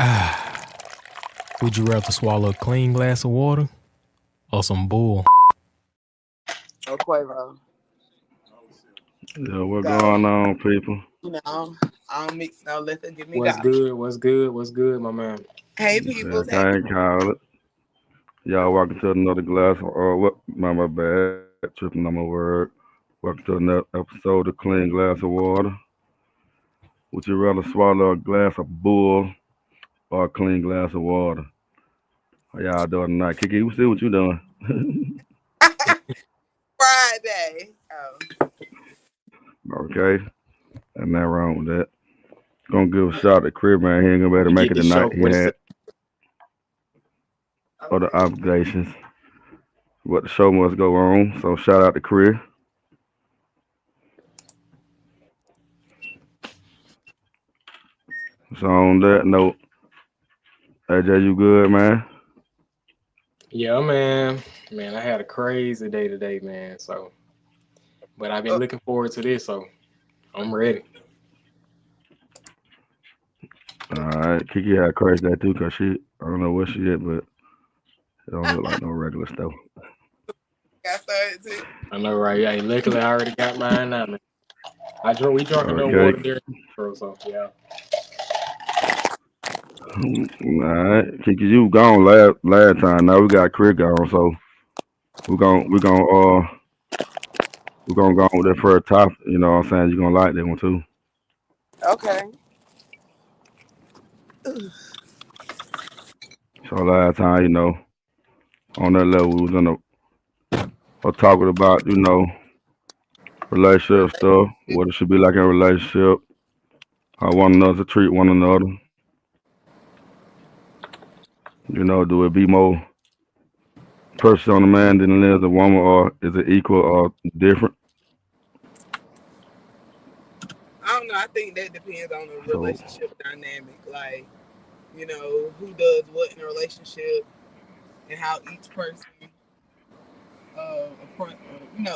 Ah, would you rather swallow a clean glass of water or some bull? Oh, Quavo. Yeah, what Go. going on, people? I don't mix no liquor. Give me What's go. good? What's good? What's good, my man? Hey, Yeah, peoples. Hey, can't call it. Y'all walking to another glass what? My bad. Tripping on my word. Welcome to another episode of Clean Glass of Water. Would you rather swallow a glass of bull or a clean glass of water? How y'all doing tonight? Kiki, you see what you doing? Friday. Oh, Okay. Ain't nothing wrong with that. Gonna give a shout to Crib, man. He ain't gonna be able to You make get it the tonight. show. He What is had it? other okay. obligations. But the show must go on. So shout out to Crib. So on that note, AJ, you good, man? Yeah, man. Man, I had a crazy day today, man. So, but I've been Uh, looking forward to this, so I'm ready. All right. Kiki had crazy that too, cause I don't know what she did, but it don't look like no regular stuff. got started too. I know, right? Yeah, luckily I already got mine now, man. We drunk enough Okay. water during the intro, so yeah. All right. Kiki, you gone last time. Now we got Chris gone, so we're gonna go on with that first top. You know what I'm saying? You're gonna like that one too. Okay. So last time, on that level we was in talking about, relationship stuff, what it should be like in a relationship, how one another treat one another. Do it be more pressure on a man than it is a woman, or is it equal or different? I don't know. I think that depends on the So relationship dynamic. Like, who does what in a relationship and how each person,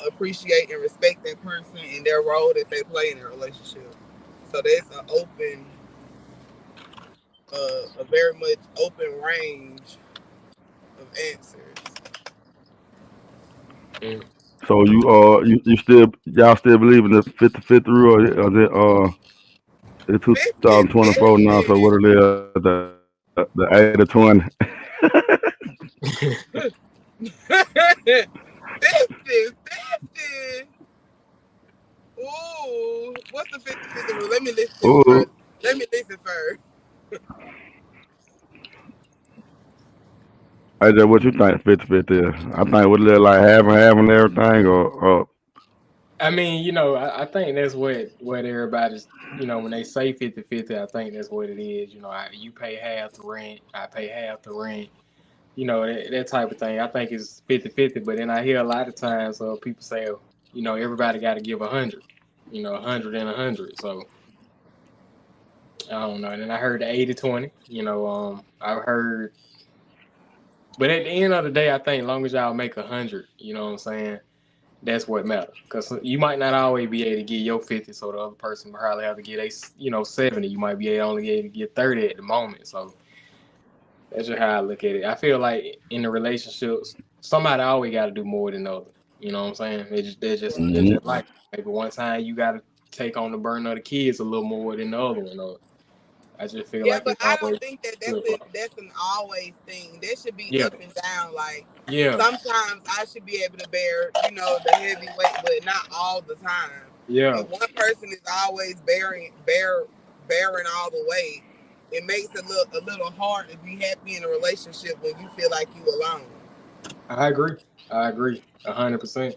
appreciate and respect that person and their role that they play in a relationship. So that's a very much open range of answers. Mm. so you still y'all still believe in the 50-50 rule, or is it's 2024 now? So what 50-50. it is, the 80-20? 50-50. Ooh, what's the 50-50 rule? Let me listen to it Ooh, first. Let me listen first. AJ, what you think 50-50 is? I think what it is like half and half and everything, or I mean, I think that's what everybody's, when they say 50-50, I think that's what it is. You pay half the rent, I pay half the rent, that type of thing. I think it's 50-50. But then I hear a lot of times people say, everybody got to give 100, 100 and 100. So I don't know. And then I heard the 80-20, I've heard, but at the end of the day, I think as long as y'all make 100, you know what I'm saying? That's what matters. Because you might not always be able to get your 50, so the other person probably have to get 70. You might be only able to get 30 at the moment. So that's just how I look at it. I feel like in the relationships, somebody always got to do more than the other. You know what I'm saying? They mhm. just like maybe one time you got to take on the burden of the kids a little more than the other one. I just feel Yeah, like but it's I don't always think that flip flop. that's an always thing. That should be Yeah, up and down. Like yeah, sometimes I should be able to bear, the heavy weight, but not all the time. yeah. If one person is always bearing all the weight, it makes it look a little hard to be happy in a relationship when you feel like you alone. I agree. I agree 100%.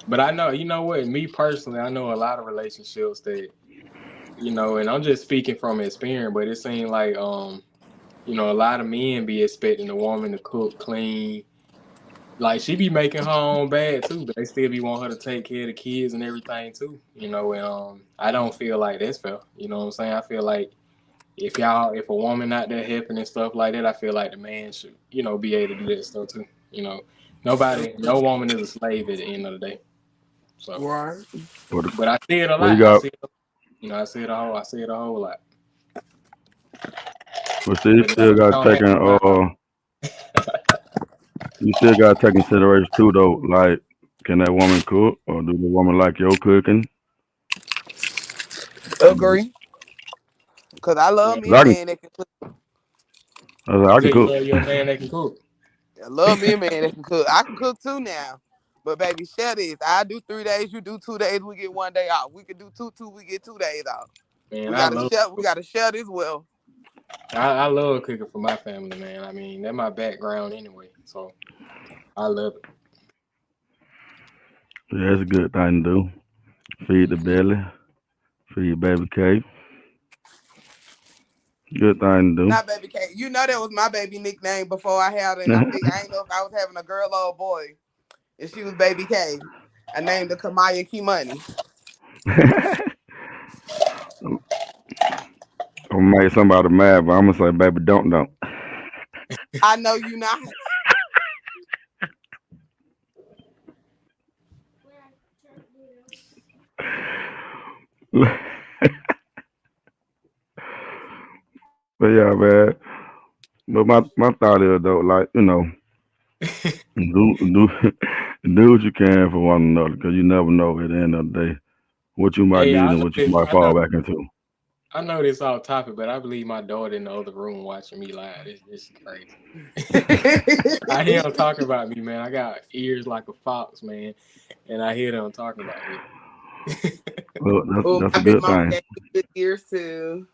But I know, you know what? Me personally, I know a lot of relationships that, and I'm just speaking from experience, but it seems like, a lot of men be expecting a woman to cook, clean. Like she be making her own bad too, but they still be want her to take care of the kids and everything too. And I don't feel like that's fair. You know what I'm saying? I feel like if a woman out there helping and stuff like that, I feel like the man should, be able to do that stuff too. No woman is a slave at the end of the day. So. Right. What, But I see it a what you lot. got? I see it a whole lot. But still, you But still got to don't take have in, to mind. you still got to take consideration too, though. Like, can that woman cook, or do the woman like your cooking? Agree. Cause I love Yeah. me 'Cause a I can, man that can cook. I You can say you cook. love your man that can cook. I love me a man that can cook. I can cook too now. But baby, share this. I do 3 days, you do 2 days, we get 1 day off. We can do two, we get 2 days off. Man, We I gotta love share, we gotta share this well. I love cooking for my family, man. I mean, that's my background anyway. So I love it. Yeah, it's a good thing to do. Feed the belly, feed baby K. Good thing to Not baby K. You know that was my baby nickname before I had it. And I ain't know if I was having a girl or a boy. And she was baby K. I named her Kamaya Key Money. do. I'm gonna make somebody mad, but I'm gonna say, baby, don't. I know you not. But yeah, man. But my thought is though, like do do what you can for one another, because you never know at the end of the day what you might Hey, need I and know what you this. might fall back into. I know this off topic, but I believe my daughter in the other room watching me live. This is crazy. I hear them talking about me, man. I got ears like a fox, man, and I hear them talking about me. Well, Oh, that's my a big good mama thing. gave me good ears too.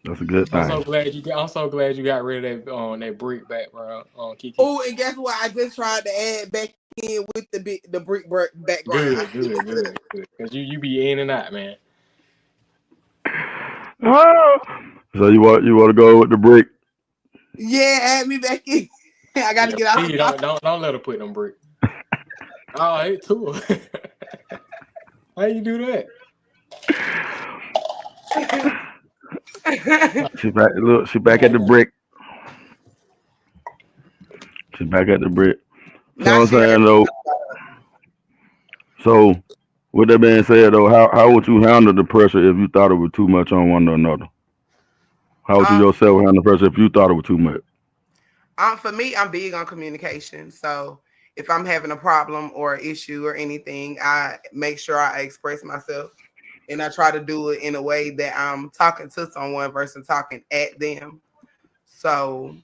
That's a good I'm so thing. glad you. I'm so glad you got rid of that brick background on Kiki. Oh, and guess what? I just tried to add back in with the brick background. I Good, still good, could. good, good. Cause you be in and out, man. Ah! So you want to go with the brick? Yeah, add me back in. I got to Yeah, get out. please don't let her put them brick. Oh, hey, too. How you do that? She back. Look, she back at the brick. She back at the brick. So Now I'm she heard saying me. though. So with that being said though, how would you handle the pressure if you thought it was too much on one or another? How would you Um, yourself handle the pressure if you thought it was too much? for me, I'm big on communication. So if I'm having a problem or an issue or anything, I make sure I express myself, and I try to do it in a way that I'm talking to someone versus talking at them. So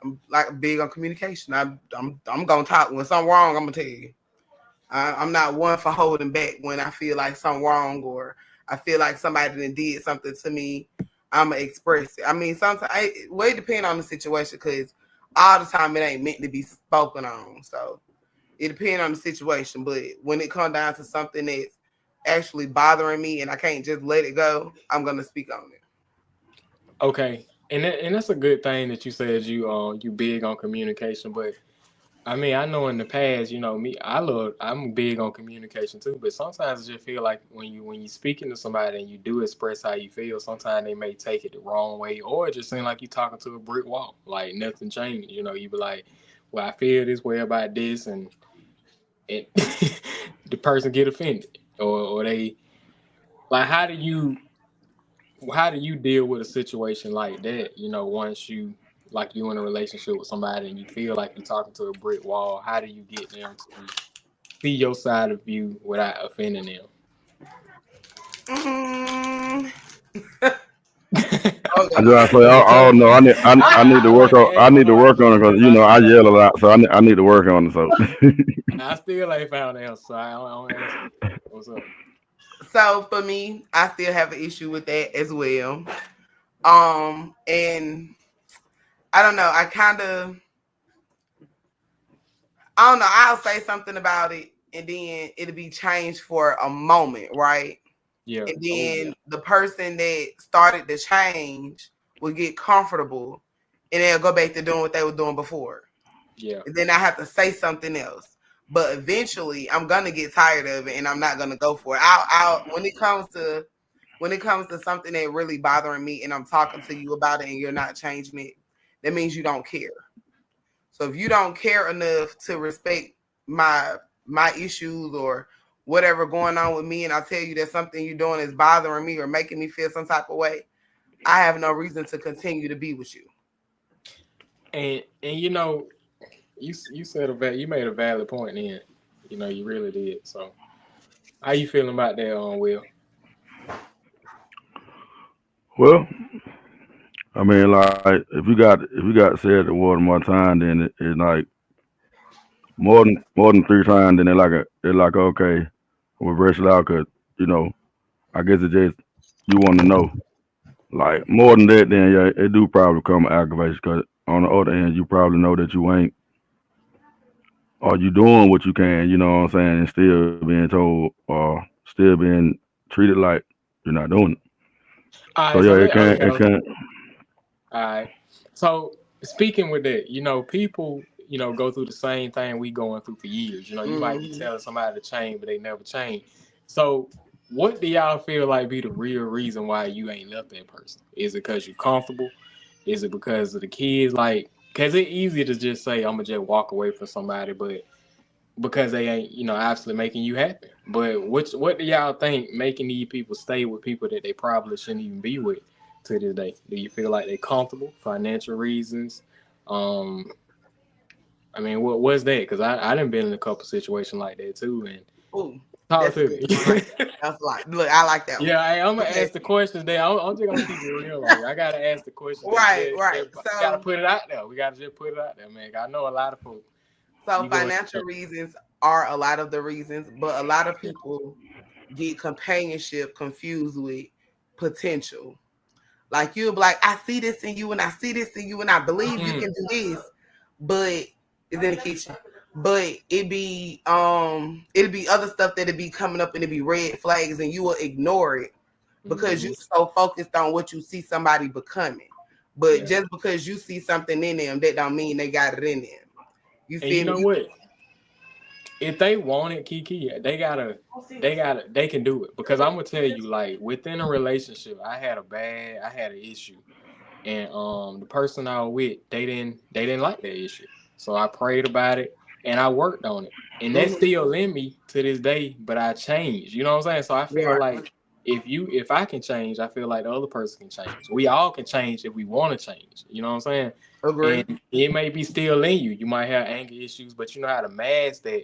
I'm like big on communication. I'm gonna talk when something wrong. I'm gonna tell you. I'm not one for holding back when I feel like something wrong or I feel like somebody done did something to me. I'ma express it. I mean, sometimes it way depend on the situation because all the time it ain't meant to be spoken on. So it depends on the situation. But when it comes down to something that's actually bothering me and I can't just let it go, I'm gonna speak on it. Okay, and that's a good thing that you said you big on communication. But I mean, I know in the past, me, I'm big on communication too. But sometimes I just feel like when you speaking to somebody and you do express how you feel, sometimes they may take it the wrong way, or it just seems like you talking to a brick wall, like nothing changed. You be like, "Well, I feel this way about this," and it, the person get offended, or they like, how do you deal with a situation like that? Once you in a relationship with somebody and you feel like you're talking to a brick wall, how do you get them to see your side of view without offending them? Mm. I Okay. just say, oh because no, I need to I work wanted on to ask, hold on, because because I I yell a lot, so I need to work on it. So still ain't found the answer. So I don't ask you. What's up? So for me, I still have an issue with that as well. And I don't know. I don't know. I'll say something about it, and then it'll be changed for a moment, right? Yeah. And Oh yeah. then the person that started the change will get comfortable, and they'll go back to doing what they were doing before. Yeah. And then I have to say something else. But eventually, I'm gonna get tired of it, and I'm not gonna go for it. I'll when it comes to something that really bothering me, and I'm talking to you about it, and you're not changing it, that means you don't care. So if you don't care enough to respect my my issues or whatever going on with me, and I tell you that something you're doing is bothering me or making me feel some type of way, I have no reason to continue to be with you. And you know, you said you made a valid point then. You know, you really did. So, how you feeling about that, Will? Well, I mean, like if you got to say it the word one time, then it's like more than three times, then they're like okay, we'll reverse it out, cause you know, I guess it just you want to know. Like more than that, then yeah, it do probably come aggravation. Cause on the other hand, you probably know that you ain't, or you doing what you can, you know what I'm saying, and still being told or still being treated like you're not doing it. All So right, yeah, so it can. all right. So speaking with that, you know, people, you know, go through the same thing we going through for years. You know, you might be Mm-hmm. telling somebody to change, but they never change. So what do y'all feel like be the real reason why you ain't left that person? Is it because you're comfortable? Is it because of the kids? Like, cause it's easy to just say I'm gonna just walk away from somebody, but because they ain't, you know, obviously making you happy. But what do y'all think making these people stay with people that they probably shouldn't even be with to this day? Do you feel like they're comfortable, financial reasons? Um, I mean, what's that? Because I done been in a couple situations like that too. And Ooh, talk that's a to good me. one right there. That's like, look, I like that one. Yeah, I'm gonna Okay. ask the questions there. I'm just gonna keep it real. Like I gotta ask the questions that Right, right. we gotta So, put it out there. We gotta just put it out there, man. I know a lot of folks. You go financial reasons are a lot of the reasons, but a lot of people get companionship confused with potential. Like you'll be like, I see this in you, and I see this in you, and I believe you can do this, but it's in the kitchen. But it'd be other stuff that'd be coming up and it'd be red flags, and you will ignore it because you're so focused on what you see somebody becoming. But just because you see something in them, that don't mean they got it in them. You And you feel know me? what? If they want it, Kiki, they can do it. Because I'm gonna tell you, like within a relationship, I had an issue, and the person I was with, they didn't like that issue. So I prayed about it and I worked on it, and that's Mhm. still in me to this day. But I changed. You know what I'm saying? So I feel Right. like if I can change, I feel like the other person can change. We all can change if we want to change. You know what I'm saying? Agree. And it may be still in you. You might have anger issues, but you know how to mask that.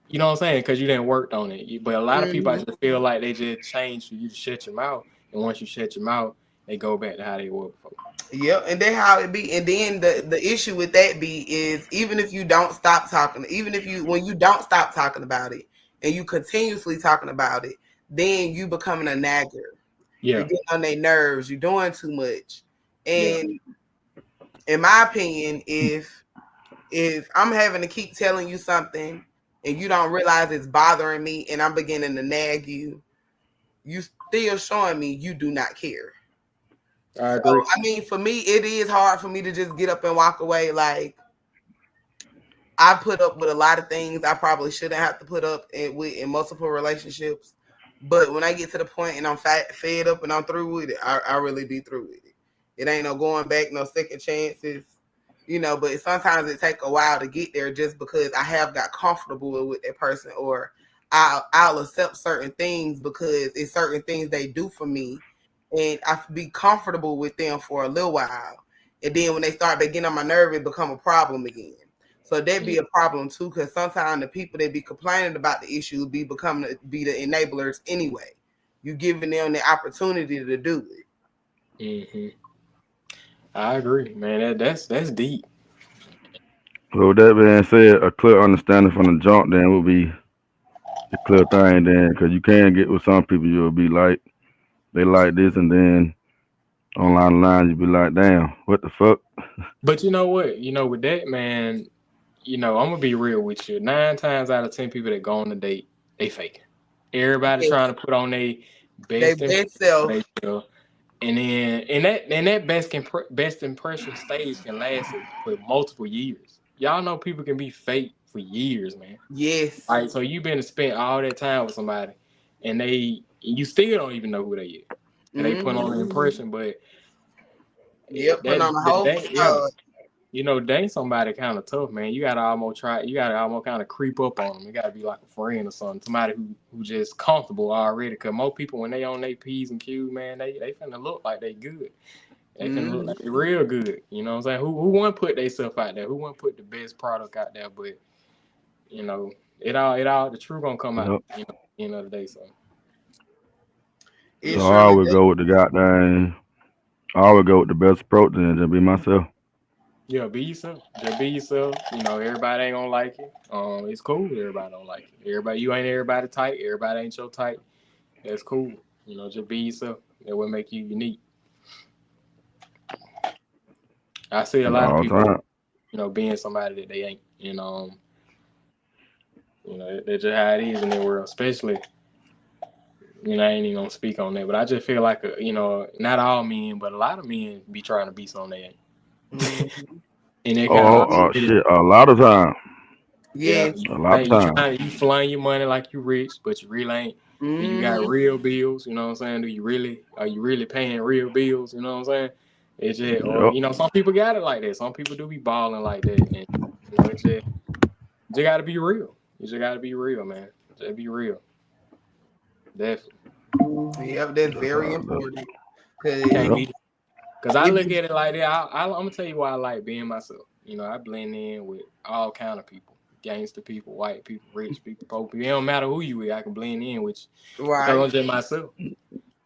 You know what I'm saying? Because you didn't work on it. But a lot of people, I Mhm. just feel like they just change for you to shut your mouth. And once you shut your mouth, they go back to how they were before. Yep, and then how it be, and then the issue with that be is even if you don't stop talking, even if you when you don't stop talking about it and you continuously talking about it, then you becoming a nagger. You're Yeah, getting on their nerves. You're doing too much. yeah, And in my opinion, if I'm having to keep telling you something and you don't realize it's bothering me, and I'm beginning to nag you, you still showing me you do not care. I So agree. I mean, for me, it is hard for me to just get up and walk away. Like I put up with a lot of things I probably shouldn't have to put up in multiple relationships. But when I get to the point and I'm fed up and I'm through with it, I really be through with it. It ain't no going back, no second chances, But sometimes it take a while to get there, just because I have got comfortable with that person, or I'll accept certain things because it's certain things they do for me, and I be comfortable with them for a little while, and then when they start getting on my nerve, it become a problem again. So that be Yeah. a problem too, because sometimes the people that be complaining about the issue be the enablers anyway. You giving them the opportunity to do it. Hmm. I agree, man. That's deep. So with that being said, a clear understanding from the jump then would be the clear thing then, because you can get with some people, you'll be like, they like this, and then online the line, you'll be like, damn, what the fuck? But you know what? You know, with that, man, I'm gonna be real with you. 9 times out of 10 people that go on a date, they faking. Everybody Yes. trying to put on their They best impression best self. on themselves. And then that best impression stage can last for multiple years. Y'all know people can be fake for years, man. Yes. All right, so you've been to spend all that time with somebody, and you still don't even know who they is, and they put on an Mm-hmm. impression. But Yep. Putting that on a that, whole that yeah, facade. you know, dating somebody kind of tough, man. You gotta almost kind of creep up on them. You gotta be like a friend or something, somebody who just comfortable already. Cause most people when they on their P's and Q's, man, they finna look like they good. They finna look like they real good. You know what I'm saying? Who wouldn't put themselves out there? Who wouldn't put the best product out there? But you know, it all the truth gonna come out. You know, at the end of the day. So It So I surely always does. go with the goddamn. I always go with the best approach and just be myself. yeah, be yourself. Just be yourself. You know, everybody ain't gonna like it. It's cool. Everybody don't like it. You ain't everybody type. Everybody ain't your type. That's cool. You know, just be yourself. That will make you unique. I see a lot of All people, time. you know, being somebody that they ain't. You know, that's just how it is in the world, especially. You know, I ain't even gonna speak on that, but I just feel like, you know, not all men, but a lot of men be trying to be something they ain't. And they kind of Oh, shit. A lot of time. Yes. A lot of time. you flying your money like you rich, but you really ain't. And you got real bills, you know what I'm saying? Are you really paying real bills? You know what I'm saying? It's just, or Yep. you know, some people got it like that. Some people do be balling like that, and you know, it's just you gotta be real. You just gotta be real, man. Just be real. Definitely. Yep, that's very important. Can't Yep. be. Because I look at it like that. I'm gonna tell you why I like being myself. You know, I blend in with all kind of people, gangster people, white people, rich people, poor people. It don't matter who you with, I can blend in with you because I'm Right. just myself.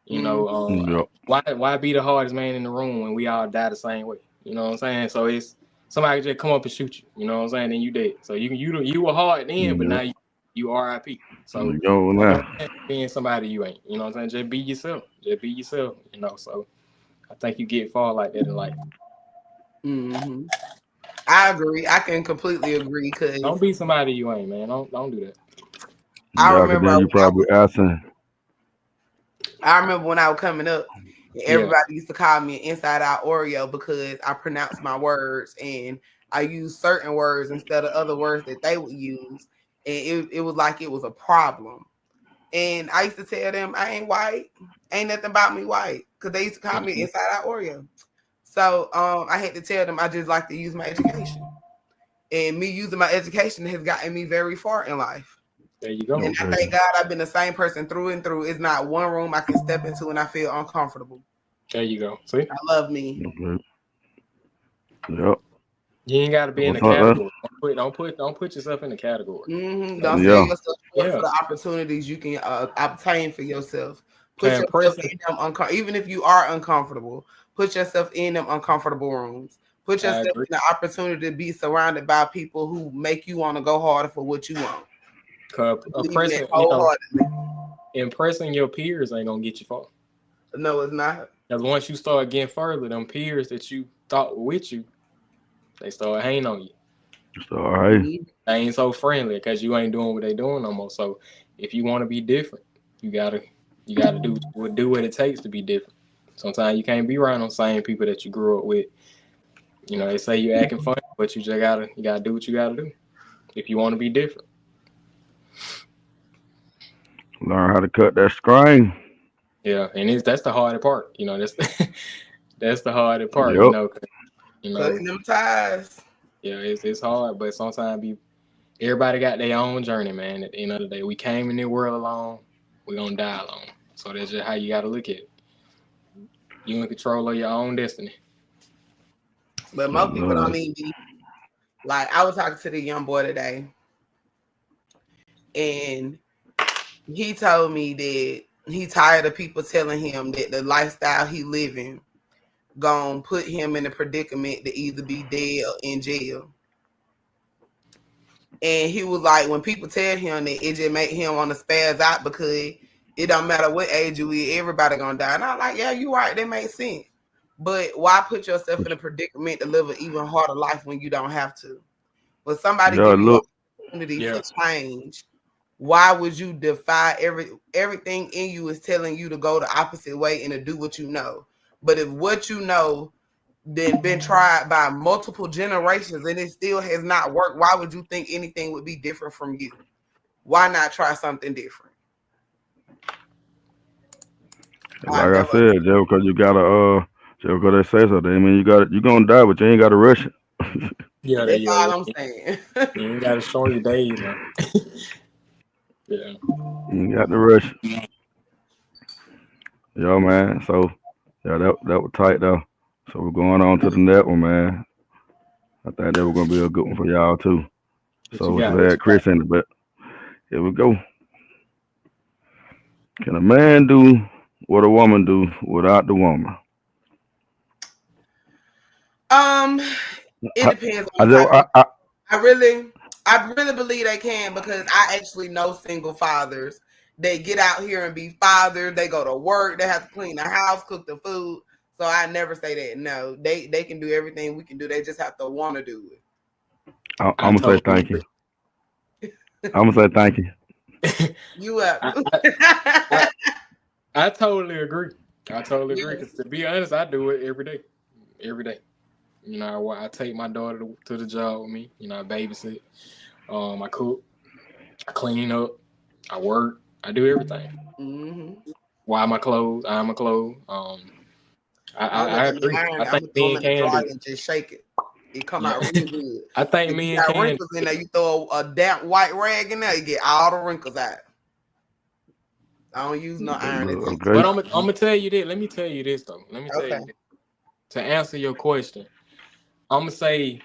You know, Yep. why be the hardest man in the room when we all die the same way? You know what I'm saying? So it's somebody just come up and shoot you. You know what I'm saying? Then you dead. So you were hard then, but now Yep. you RIP. So You go now. being somebody you ain't. You know what I'm saying? Just be yourself. Just be yourself. You know. So I think you get far like that in life. I agree. I can completely agree because Don't be somebody you ain't, man. Don't do that. I Yeah, 'cause remember then you probably asking. when I was coming up, everybody used to call me an inside out Oreo because I pronounce my words and I use certain words instead of other words that they would use. And it was like it was a problem. And I used to tell them I ain't white, ain't nothing about me white, because they used to call me inside out Oreo. So I had to tell them I just like to use my education. And me using my education has gotten me very far in life. There you go. And I thank God I've been the same person through and through. It's not one room I can step into and I feel uncomfortable. There you go. See? I love me. Okay. Yep. You ain't gotta be in a What's up, category. Don't put yourself in a category. Don't Yeah. sell yourself short for the opportunities you can obtain for yourself. Put yourself in them even if you are uncomfortable. Put yourself in them uncomfortable rooms. Put yourself in the opportunity to be surrounded by people who make you want to go harder for what you want. Impressing your peers ain't gonna get you far. No, it's not. Because once you start getting further, them peers that you thought were with you, they start hating on you. So, all right. They ain't so friendly because you ain't doing what they doing no more. So if you want to be different, you gotta do what it takes to be different. Sometimes you can't be around those same people that you grew up with. You know, they say you acting funny, but you gotta do what you gotta do if you want to be different. Learn how to cut that string. Yeah, and that's the hardest part. You know, that's that's the hardest part. Yep. Cutting them ties. Yeah, it's hard, but sometimes everybody got their own journey, man. At the end of the day, we came in this world alone. We're gonna die alone. So that's just how you gotta look at it. You in control of your own destiny. But most people don't even be like, I was talking to the young boy today, and he told me that he tired of people telling him that the lifestyle he living gonna put him in a predicament to either be dead or in jail. And he was like, when people tell him that, it just make him want to spaz out because it don't matter what age you is, everybody gonna die. And I'm like, yeah, you right, that makes sense. But why put yourself in a predicament to live an even harder life when you don't have to? When somebody give you an opportunity to change, why would you defy everything in you is telling you to go the opposite way and to do what you know? But if what you know then been tried by multiple generations and it still has not worked, why would you think anything would be different from you? Why not try something different? Like I said, just because you gotta just because they say something, I mean you gonna die, but you ain't gotta rush it. Yeah, That's yeah. all I'm saying. You ain't gotta show your days now. Yeah. You got the rush. Yo, man. So, yeah, that was tight though. So we're going on to the next one, man. I think that was gonna be a good one for y'all too. What So you we got? just had Chris in it, but here we go. Can a man do what a woman do without the woman? Um, it I, depends on I the just, type of. I, I really believe they can because I actually know single fathers. They get out here and be fathers. They go to work. They have to clean the house, cook the food. So I never say that. No, they can do everything we can do. They just have to want to do I I'm gonna say totally thank you. I'm gonna say thank you. it. You up? I, I totally agree. I totally agree. Yeah. Because to be honest, I do it every day. Every day. You know, I take my daughter to the job with me. You know, I babysit. I cook. I clean up. I work. I do everything. Mm-hmm. Why my clothes? I'm a clothes. I I let me agree. iron I it. I'm think gonna throw them men in the can dryer do it. and just shake it. It come Yeah. out real good. I think If you men got can. wrinkles in there, you throw a damp white rag in there, you get all the wrinkles out. I don't use no iron attachment. Okay. But I'm gonna tell you this. Let me tell you this though. Let me tell Okay. you this. To answer your question, I'm gonna say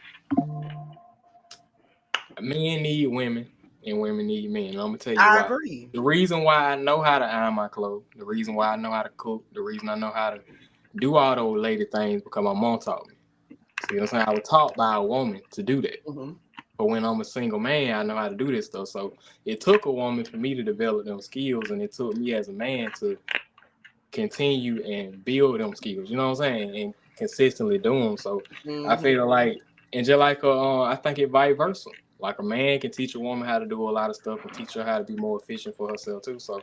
men need women and women need men. And I'm gonna tell you I why. agree. The reason why I know how to iron my clothes, the reason why I know how to cook, the reason I know how to do all those lady things because my mom taught me. See what I'm saying? I was taught by a woman to do that. Mm-hmm. But when I'm a single man, I know how to do this stuff. So it took a woman for me to develop them skills, and it took me as a man to continue and build them skills. You know what I'm saying? And consistently do them. So I Mm-hmm. feel like, and just like I think it vice versa. Like a man can teach a woman how to do a lot of stuff and teach her how to be more efficient for herself too. So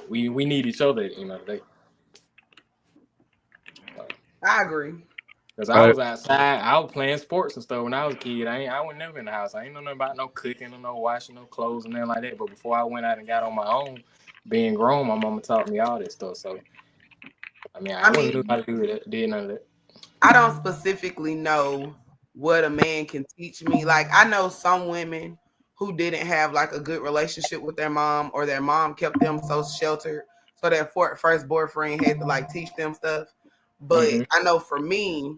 we need each other at the end of the day. I agree. Cause I I, was outside, I was playing sports and stuff when I was a kid. I was never in the house. I ain't know nothing about no cooking or no washing no clothes and nothing like that. But before I went out and got on my own, being grown, my mama taught me all that stuff. So I mean, I I wouldn't know how mean, to do it. Did none of that. I don't specifically know what a man can teach me. Like I know some women who didn't have like a good relationship with their mom, or their mom kept them so sheltered, so their first boyfriend had to like teach them stuff. But Mm-hmm. I know for me,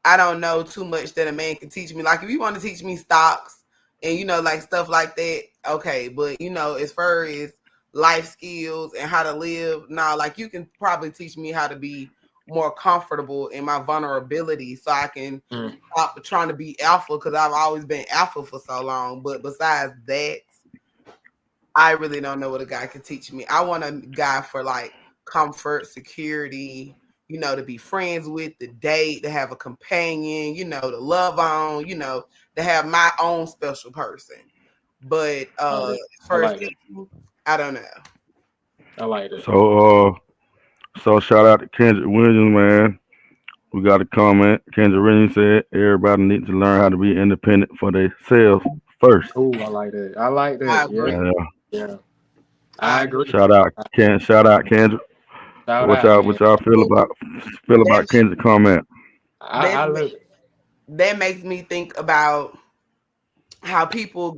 I don't know too much that a man can teach me. Like if you want to teach me stocks and like stuff like that, okay. But as far as life skills and how to live, nah, like you can probably teach me how to be more comfortable in my vulnerability so I can Mm. stop trying to be alpha because I've always been alpha for so long. But besides that, I really don't know what a guy can teach me. I want a guy for like comfort, security, to be friends with, to date, to have a companion, to love on, to have my own special person. But Like that. I first, like that. I don't know. I like that. so shout out to Kendrick Williams, man. We got a comment. Kendrick Williams said everybody needs to learn how to be independent for themselves first. Oh, I like that. I like I that. Yeah, agree. And yeah. I I agree. agree. shout out Kendrick. Shout What out, y'all man. what y'all feel And that about Kendrick's comment? that I look. that makes me think about how people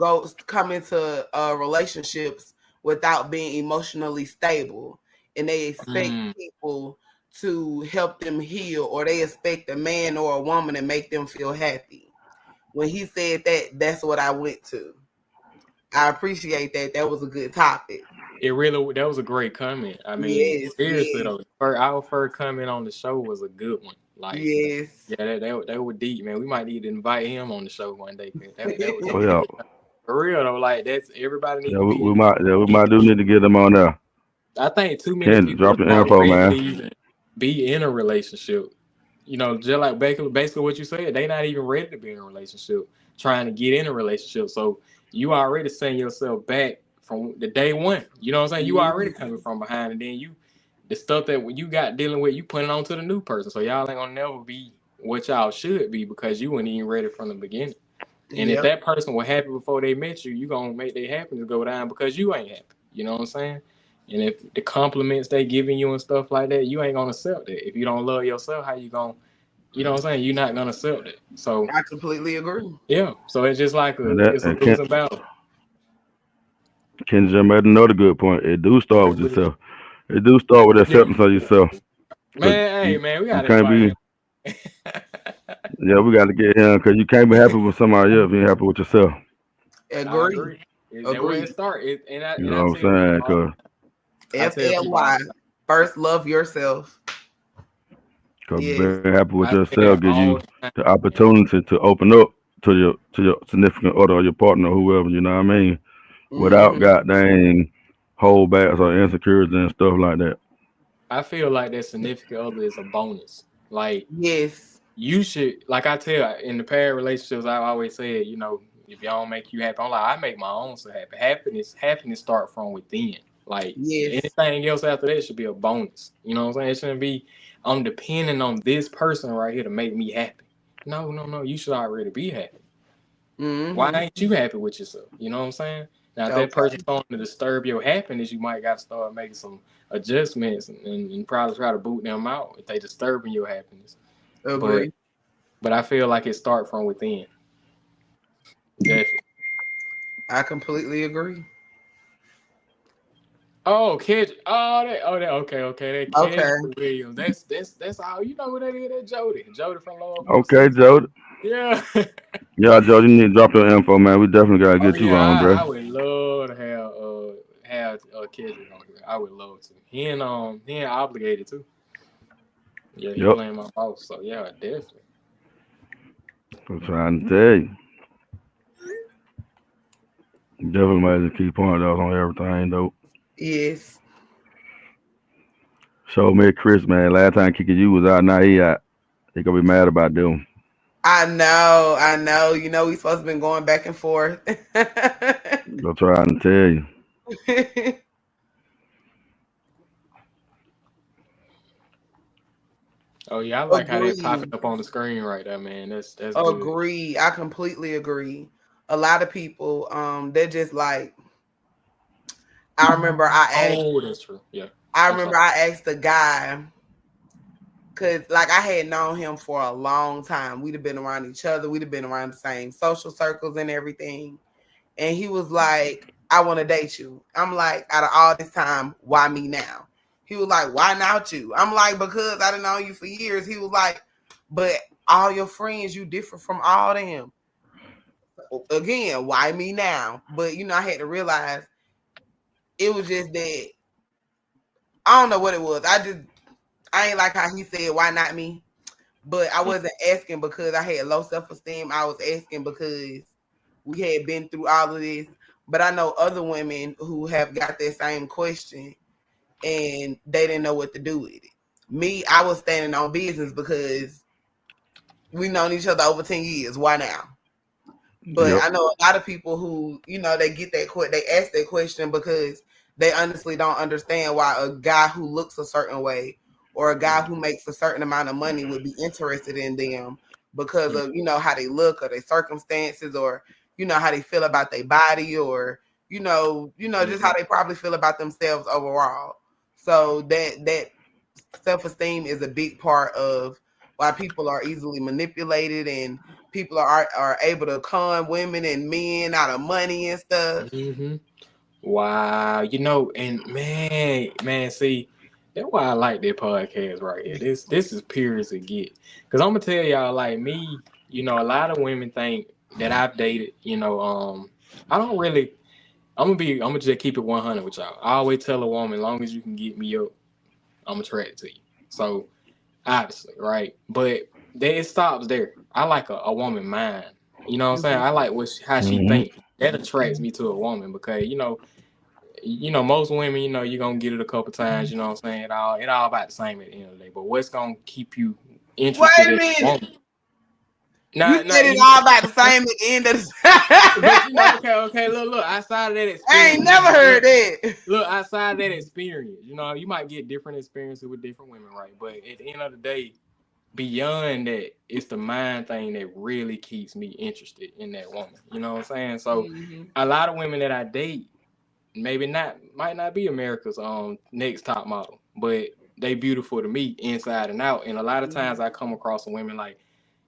come into relationships without being emotionally stable, and they expect Mm, people to help them heal, or they expect a man or a woman to make them feel happy. When he said that, that's what I went to. I appreciate that. That was a good topic. it really that was a great comment. I mean, Yes, seriously yes, though, our first comment on the show was a good one. Like, yes. yeah, that was deep, man. We might need to invite him on the show one day. 'Cause that was Oh yeah, for real though. Like that's everybody need yeah to be. we might do need to get them on there. I think too many Kendrick, people drop are your not info, ready to man. even be in a relationship. Just like basically what you said, they not even ready to be in a relationship, trying to get in a relationship. So you already setting yourself back from the day one. You know what I'm saying? You already coming from behind, and then the stuff that you got dealing with, you putting on to the new person. So y'all ain't gonna never be what y'all should be because you weren't even ready from the beginning. And if Yep. that person was happy before they met you, you gonna make their happiness go down because you ain't happy. You know what I'm saying? And if the compliments they giving you and stuff like that, you ain't gonna accept it. If you don't love yourself, how you gonna you know what I'm saying, you're not gonna accept it. So I completely agree. yeah, so it's just like And that it's a and losing battle. Ken just made another good point. It do start with yourself. It do start with Yeah, acceptance of yourself. Cause man. Hey, man, we you gotta can't invite be. him. Yeah, we got to get him because you can't be happy with somebody else if you ain't happy with yourself. I Agree. agree. That where it Agree. start. You And I know tell what I'm people saying? all, I tell people all FLY. the time. First, love yourself. Cause Yes. being happy with I say yourself that gives all you the time. the opportunity to open up to your significant other or your partner or whoever. You know what I mean? Without Mm-hmm. goddamn holdbacks or insecurities and stuff like that. I feel like that significant other is a bonus. Like Yes. you should, like I tell in the past relationships, I always said, you know, if y'all don't make you happy, I'm like, I make my own so happy. Happiness start from within. Like Yes. anything else after that should be a bonus. You know what I'm saying? It shouldn't be I'm depending on this person right here to make me happy. No. You should already be happy. Why Mm-hmm. ain't you happy with yourself? You know what I'm saying? Now, if that Okay. person's starting to disturb your happiness, you might got to start making some adjustments and probably try to boot them out if they disturbing your happiness. But Agree. I feel like it start from within. Definitely. I completely agree. Oh, Kedge. Okay. That Okay. Kedge Williams. That's all. You know what that is? That Jody. Jody from Lower Okay, 46. Joe. Yeah. Yeah, Joe, you need to drop your info, man. We definitely gotta Oh get you yeah, on, bro. I would love to have Kendrick on here. I would love to. He ain't obligated to. Yeah, he Yep. playing my boss. So yeah, definitely. I'm trying to tell you. Definitely made a key point though on everything though. Yes. So me, Chris, man, last time Kiki you was out, now he out. He gonna be mad about them. I know. I know. You know, we supposed to been going back and forth. I'm trying to tell you. Oh yeah, I like how they Agree. popping up on the screen right there, man. That's good. Agree. I completely agree. A lot of people, they're just like, I remember Oh, that's true. Yeah. I I'm remember sorry. I asked the guy, cause like I had known him for a long time. We'd have been around each other. We'd have been around the same social circles and everything. And he was like, I want to date you. I'm like, out of all this time, why me now? He was like, why not you? I'm like, because I done known you for years. He was like, but all your friends, you different from all them. Again, why me now? But you know, I had to realize it was just that I don't know what it was. I ain't like how he said, why not me? But I wasn't asking because I had low self-esteem. I was asking because we had been through all of this. But I know other women who have got that same question and they didn't know what to do with it. Me, I was standing on business because we known each other over 10 years. Why now? But Yep. I know a lot of people who, you know, they get that they ask that question because they honestly don't understand why a guy who looks a certain way or a guy who makes a certain amount of money would be interested in them because of, you know, how they look or their circumstances or, you know, how they feel about their body or, just how they probably feel about themselves overall. So that self-esteem is a big part of why people are easily manipulated and people are able to con women and men out of money and stuff. Mm-hmm. Wow, and man, see, that's why I like that podcast right here. This is pure as it get. Cause I'm gonna tell y'all, like me, a lot of women think that I've dated, I don't really. I'm gonna just keep it 100 with y'all. I always tell a woman, as long as you can get me up, I'm attracted to you. So obviously, right? But it stops there. I like a woman mind. You know what I'm saying? I like how she Hmm. thinks. That attracts me to a woman because most women, you're gonna get it a couple times, you know what I'm saying? It all about the same at the end of the day. But what's gonna keep you Wait interested a in a minute. woman? You Nah, said it all about the same at the end of but the okay, look, outside of that I ain't experience, never heard that. look, outside of that experience, you might get different experiences with different women, right? But at the end of the day, beyond that, it's the mind thing that really keeps me interested in that woman. You know what I'm saying? So Mm-hmm. a lot of women that I date might not be America's next top model, but they beautiful to me inside and out. And a lot of times I come across some women like,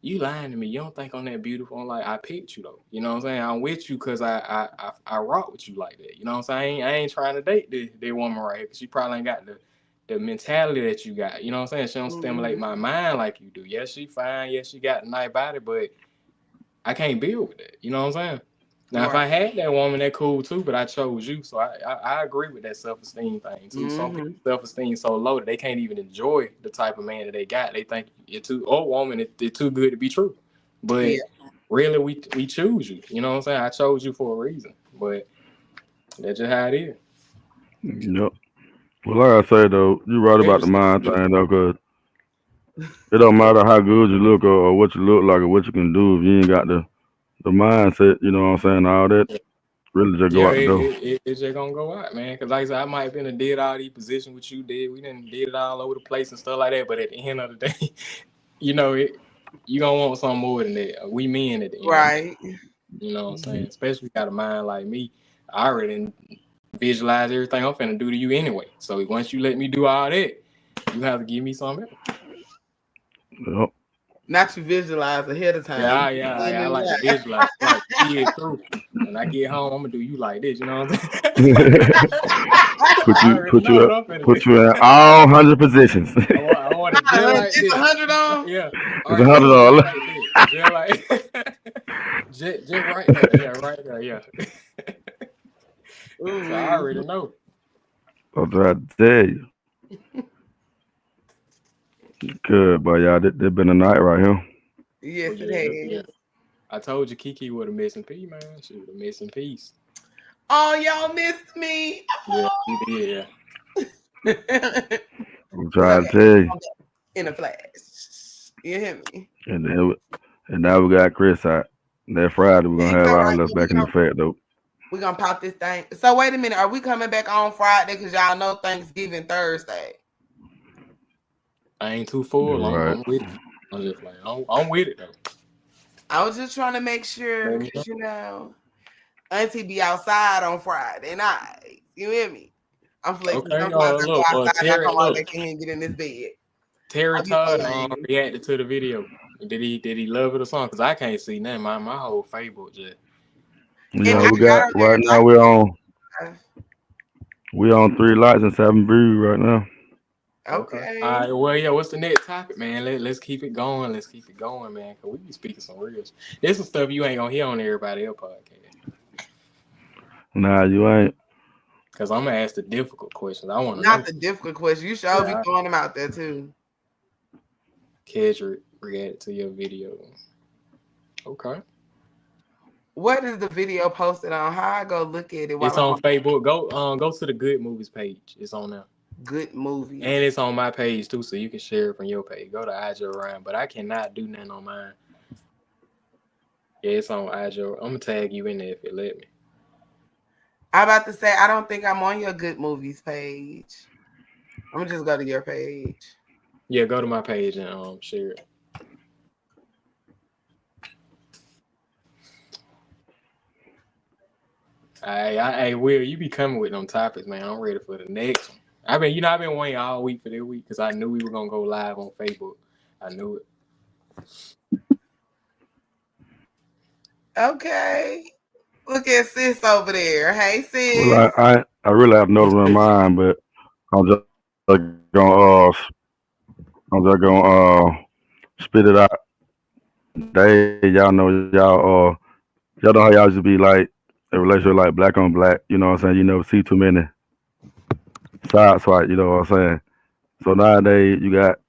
you lying to me. You don't think I'm that beautiful. I'm like, I picked you though. You know what I'm saying? I'm with you because I rock with you like that. You know what I'm saying? I ain't trying to date the woman right here because she probably ain't got the mentality that you got. You know what I'm saying? She don't stimulate my mind like you do. Yes, she fine. Yes, she got a nice body, but I can't build with that. You know what I'm saying? Now, if I had that woman, that cool too, but I chose you. So I agree with that self-esteem thing too. Some people's self-esteem so low that they can't even enjoy the type of man that they got. They think you're too woman, it's too good to be true. But really, we choose you. You know what I'm saying? I chose you for a reason. But that's just how it is. Yep. Well, like I say though, you're right about the mind thing though, cause it don't matter how good you look or what you look like or what you can do if you ain't got the mindset. You know what I'm saying? All that really just go out the door. It's just gonna go out, man. Because like I said, I might have been did all these positions what you did. We did it all over the place and stuff like that. But at the end of the day, you know, you gonna want something more than that. We men at the end. Right. You know what I'm saying? Especially got a mind like me. I already visualize everything I'm finna do to you anyway. So once you let me do all that, you have to give me something else. Yep. Not to visualize ahead of time. Yeah. I like to visualize. Like, see it through. When I get home, I'm gonna do you like this. You know what I'm saying? put you in all 100 positions. I want it just like this. $100. Yeah, it's $100. Just like just right there. Yeah, right there. Yeah. So I already know. I'll try to tell you. Good, but y'all, this been a night right here. Yes, it has. I told you Kiki was a missing piece, man. She was a missing piece. Oh, y'all missed me. Yeah, you did. Yeah. I'm trying to tell you. In a flash. You hear me? And now we got Chris out. That Friday we're gonna have all of us back in effect though. We're gonna pop this thing. So wait a minute, are we coming back on Friday? Because y'all know Thanksgiving Thursday. I ain't too full. Right. I'm with it. I'm just like, I'm with it though. I was just trying to make sure, because Auntie be outside on Friday night. You hear me? I'm flexing. Okay, look, Terry, I come on back in here and get in this bed. Terry Todd reacted to the video. Did he love it or something? Because I can't see nothing. My whole Facebook just. Yeah, we got right now. We're on 3 likes and 7 views right now. Okay. All right. Well, yeah. What's the next topic, man? Let's keep it going. Let's keep it going, man. Cause we be speaking some real. There's some stuff you ain't gonna hear on everybody else podcast. Nah, you ain't. Cause I'm gonna ask the difficult questions. I want to not the difficult questions. You should be throwing them out there too. Kedrick reacted to your video. Okay. What is the video posted on? How I go look at it? It's on Facebook. Go to the Good Movies page. It's on there. Good Movies. And it's on my page too, so you can share it from your page. Go to IJ Ryan, but I cannot do nothing on mine. Yeah, it's on IJ. I'm gonna tag you in there if it let me. I'm about to say I don't think I'm on your Good Movies page. I'm gonna just go to your page. Yeah, go to my page and share it. Hey, Will, you be coming with them topics, man. I'm ready for the next one. I've been waiting all week for this week because I knew we were gonna go live on Facebook. I knew it. Okay. Look at sis over there. Hey, sis. Well, I really have nothing in mind, but I'm just gonna spit it out. Y'all know how y'all should be like a relationship like black on black. You know what I'm saying? You never see too many side swipe. You know what I'm saying? So nowadays you got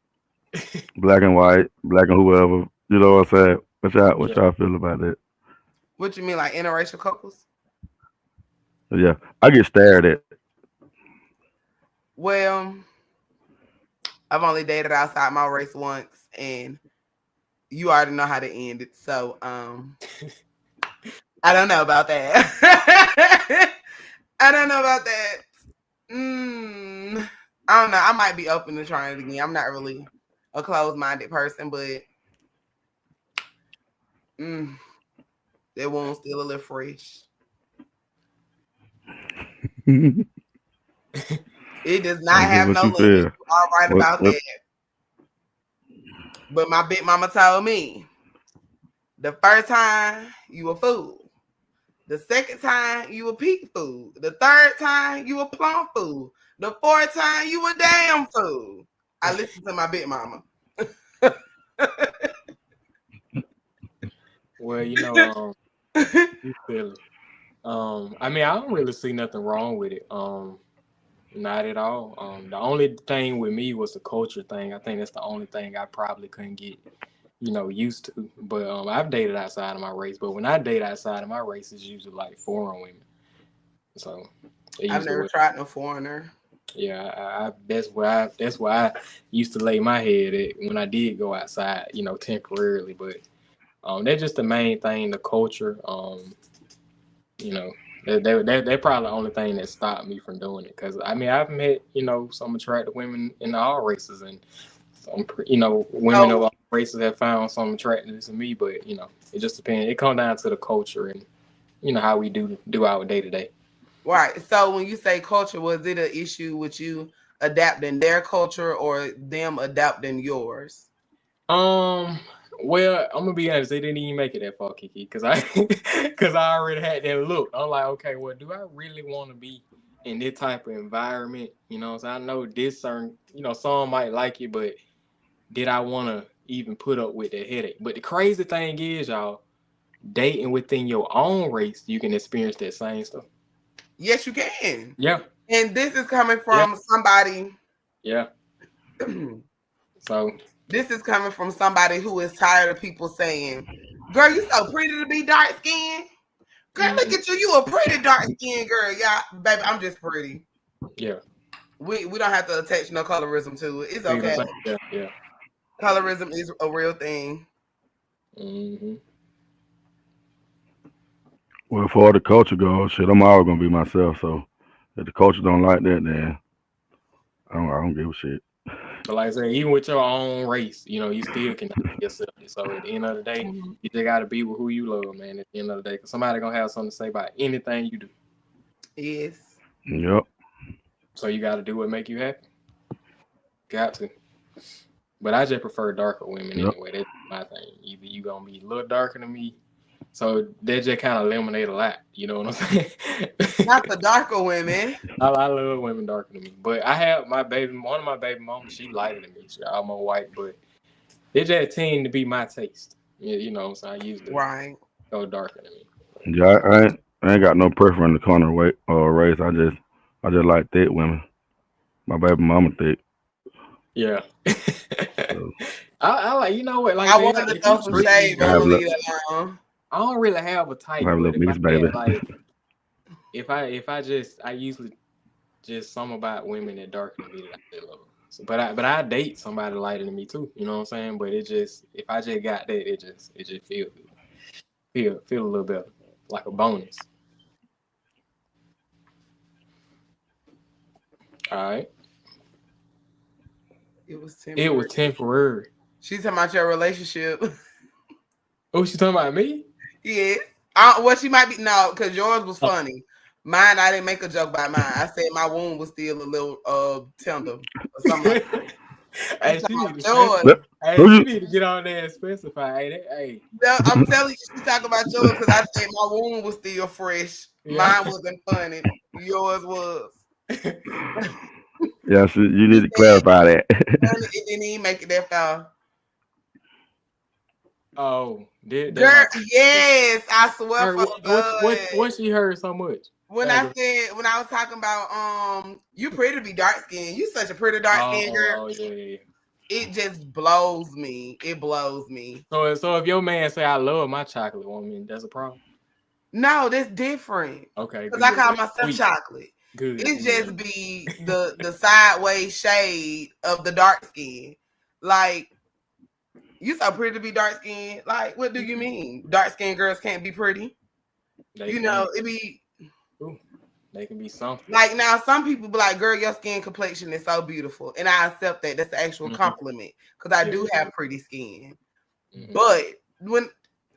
black and white, black and whoever. You know what I'm saying? What y'all feel about that? What you mean, like interracial couples? Yeah, I get stared at. Well, I've only dated outside my race once, and you already know how to end it. So, I don't know about that. I don't know about that. I don't know. I might be open to trying it again. I'm not really a closed-minded person, but that one's still a little fresh. It does not That's just have what no you limit. feel. You are right What, about what, that. But my big mama told me the first time you a fool. The second time you a peak fool. The third time you a plum fool. The fourth time you a damn fool. I listened to my big mama. Well, you know, you feel it. I mean, I don't really see nothing wrong with it. Not at all. The only thing with me was the culture thing. I think that's the only thing I probably couldn't get, used to. But I've dated outside of my race. But when I date outside of my race, it's usually like foreign women. So I've never tried no foreigner. yeah, that's why I used to lay my head at when I did go outside, temporarily. But that's just the main thing, the culture. They're probably the only thing that stopped me from doing it. Because I mean, I've met some attractive women in all races, and some women of all races have found some attractiveness in me. But it just depends. It comes down to the culture and how we do our day to day. Right. So when you say culture, was it an issue with you adapting their culture or them adapting yours? Well, I'm gonna be honest. They didn't even make it that far, Kiki, because I already had that look. I'm like, okay, well, do I really want to be in this type of environment? So I know this certain, some might like it, but did I want to even put up with that headache? But the crazy thing is, y'all, dating within your own race, you can experience that same stuff. Yes, you can. Yeah. And this is coming from somebody. Yeah. So. This is coming from somebody who is tired of people saying, girl, you so pretty to be dark skinned. Girl, look at you. You a pretty dark skinned girl. Yeah, baby, I'm just pretty. Yeah. We don't have to attach no colorism to it. It's okay. Yeah. Colorism is a real thing. Mm-hmm. Well, for the culture goes, shit, I'm always gonna be myself. So if the culture don't like that, then I don't give a shit. But like I said, even with your own race, you still can be yourself. So at the end of the day, you just got to be with who you love, man. At the end of the day, because somebody gonna have something to say about anything you do. Yes. Yep. So you got to do what make you happy. Got to. But I just prefer darker women anyway. That's my thing. Either you gonna be a little darker than me, so that just kind of eliminate a lot. You know what I'm saying? Not the darker women. I love women darker than me, but I have one of my baby mamas. She lighter than me. She almost white, but it just tend to be my taste. So I usually go darker than me. Yeah, I ain't got no preference in the corner weight or race. I just like thick women. My baby mama thick. Yeah. I like, what, like I wanted to throw some shade, but I'm gonna leave it alone. I don't really have a type. Have a little mixed baby. Like, if I usually just something about women that darker than me that I love. So, but I date somebody lighter than me too. You know what I'm saying? But it just, if I just got that, it just feel a little better, like a bonus. All right. It was temporary. She's talking about your relationship. Oh, she talking about me? Yeah. Well, she might be because yours was funny. Mine, I didn't make a joke about mine. I said my wound was still a little tender or something like that. Hey, you need to get on there and specify. Hey. I'm telling you, she talking about yours because I said my wound was still fresh. Yeah. Mine wasn't funny. Yours was. Yeah, so you need to clarify that. It didn't even make it that far. Oh, girl, yes, I swear for God. What she heard so much? When I was talking about you pretty to be dark skinned. You such a pretty dark skinned girl. Oh yeah. It just blows me. It blows me. So if your man say I love my chocolate woman, that's a problem? No, that's different. Okay. Because I call myself chocolate. Good. It just be the sideways shade of the dark skin. Like, you so pretty to be dark skinned. Like, what do you mean? Dark skinned girls can't be pretty? It be. Ooh, they can be something. Like, now some people be like, girl, your skin complexion is so beautiful. And I accept that. That's the actual compliment. Because I do have pretty skin. But